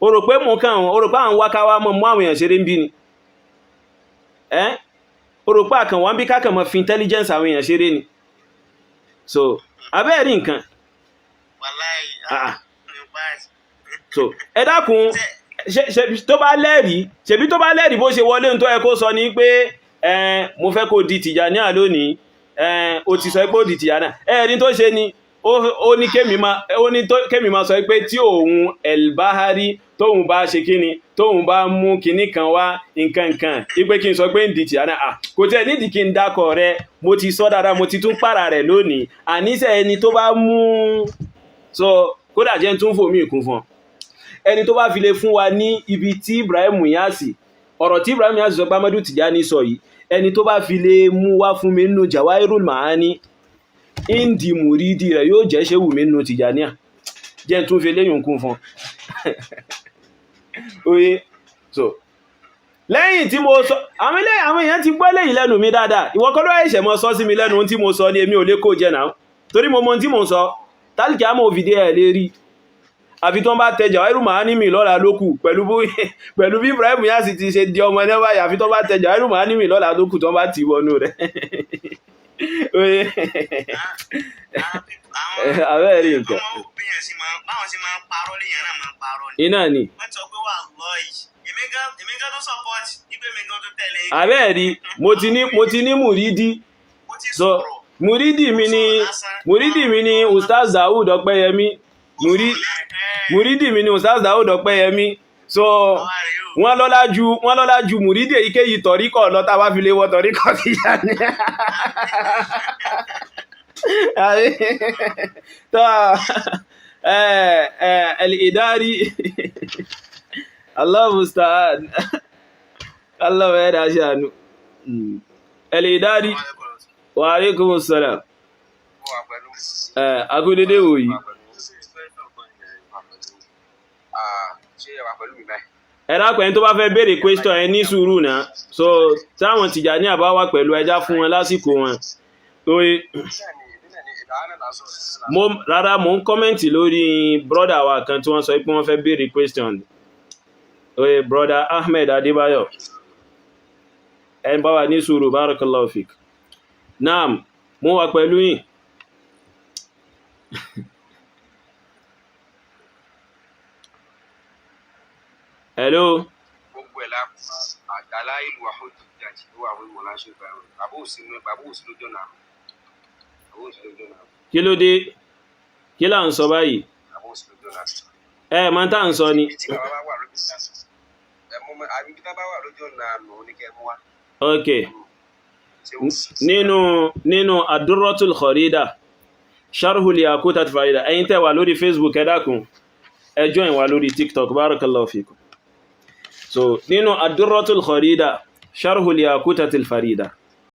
oròpé àwọn wákáwá mọ́ mú àwọn èèyàn ṣeré ń bí ni oròpé àkàn wọ́n bí kákàn mọ́ fi intelligence àwọn èèyàn ṣeré ni so abẹ́ẹ̀rí nǹkan so ẹ dákun tó bá lẹ́rìí bó ṣe wọlé tó ẹ kó sọ ní pé mo fẹ́ kó di Tìjàní lónìí ó ti sọ pé ó di Tìjàní ẹ̀rí tó ṣe ni ó ní kémi máa sọ pé tí òun El-Bahari tóun bá ṣe kíni tóun bá mú kíní kan wá nǹkan ipé kí n sọ pé ń di Tìjàní kò tẹ́ nídìí kí n dákọ̀ rẹ mo ti sọ dáadáa mo ti tún pàrà rẹ̀ lónìí àníṣe ẹni tó bá mú so kódà jẹ́ tún fòmí ìkún fún ẹni tó bá fi lè fún wa ní ibi tí Ibrahim Inyasi ọ̀rọ̀ tí Ibrahim Inyasi sọ pé Ahmadu Tijani sọ yìí ẹni tó bá fi lè mú wá fún mi nínú Jawahirul Ma'ani indi muridi rẹ̀ yóò jẹ́ ṣéwù mi nínú Tijaniya jẹ́ tún fi léyìn kún fún oye so lẹ́yìn tí mo sọ àwọn èèyàn ti gbọ́ lẹ́yìn lẹ́nu mi dáadáa ìwọ kọ́ ló ẹ̀ṣẹ̀ mọ́ sọ sí mi lẹ́nu tí mo sọ ní èmi ò lè kó jẹ náà torí mo mọ tí mo sọ tálíkì àmọ́ òfìdí ẹ̀ lè rí àfi tó ń bá tẹ Jawahirul Ma'ani mi lọ́la lókù pẹ̀lú bí Ibrahim Inyasi ti ṣe di ọmọ náà báyìí àfi tó bá tẹ Jawahirul Ma'ani mi lọ́la lókù tó ń bá ti wọnú rẹ̀ abẹ́rẹ́ nǹkan iná ni abẹ́ẹ̀rí mo ti ní mùrídí so mùrídí mi ni Ustaz Daud Ọpẹ́yẹmí mùrídí mi ni Ustaz Daud Ọpẹ́yẹmí so wọ́n lọ́lá ju mùrídí èyíkéyìí tọ̀ríkọ̀ lọ tá bá fi lè wọ tọ̀ríkọ̀ Tìjàní tó al-Idari Allah musta'an Allah ya da shanu al-Idari wa alaikumus salam agudede oyi ẹ̀rápẹ̀yìn tó bá fẹ́ béèrè question ẹ ní sùúrù náà so táwọn Tìjàní àbá wà pẹ̀lú ẹjá fún wọn lásìkò wọn rárá mo ń kọ́mẹ́ntì lórí brọ́dà wa kan tí wọ́n sọ pé wọ́n fẹ́ béèrè question oye brọ́dà Ahmed Adébáyọ̀ ẹ bá wà ní sùúrù barakallahu fik naam mo wà pẹ̀lú yín hello gbogbo ẹ̀ la àgbàlá ìlú àhójú ó wà fún ìmọ̀lá ṣe ìgbà rẹ̀ bàbá òsì lójọ́ náà kí ló dé kí là ń sọ báyìí bàbá òsì lójọ́ náà mọ́ tá ń sọ ni. ibi tí bàbá bá wà lójọ́ náà nù ní kẹ́ mú wá. ok nínú ad-durratul kharida sharhul yaqutat farida ẹ̀yin tẹ́ wà lórí Facebook ẹ dákun ẹ join wà lórí TikTok barakallahu fikum. So nínú ad-durratul kharida sharhul yaqutat farida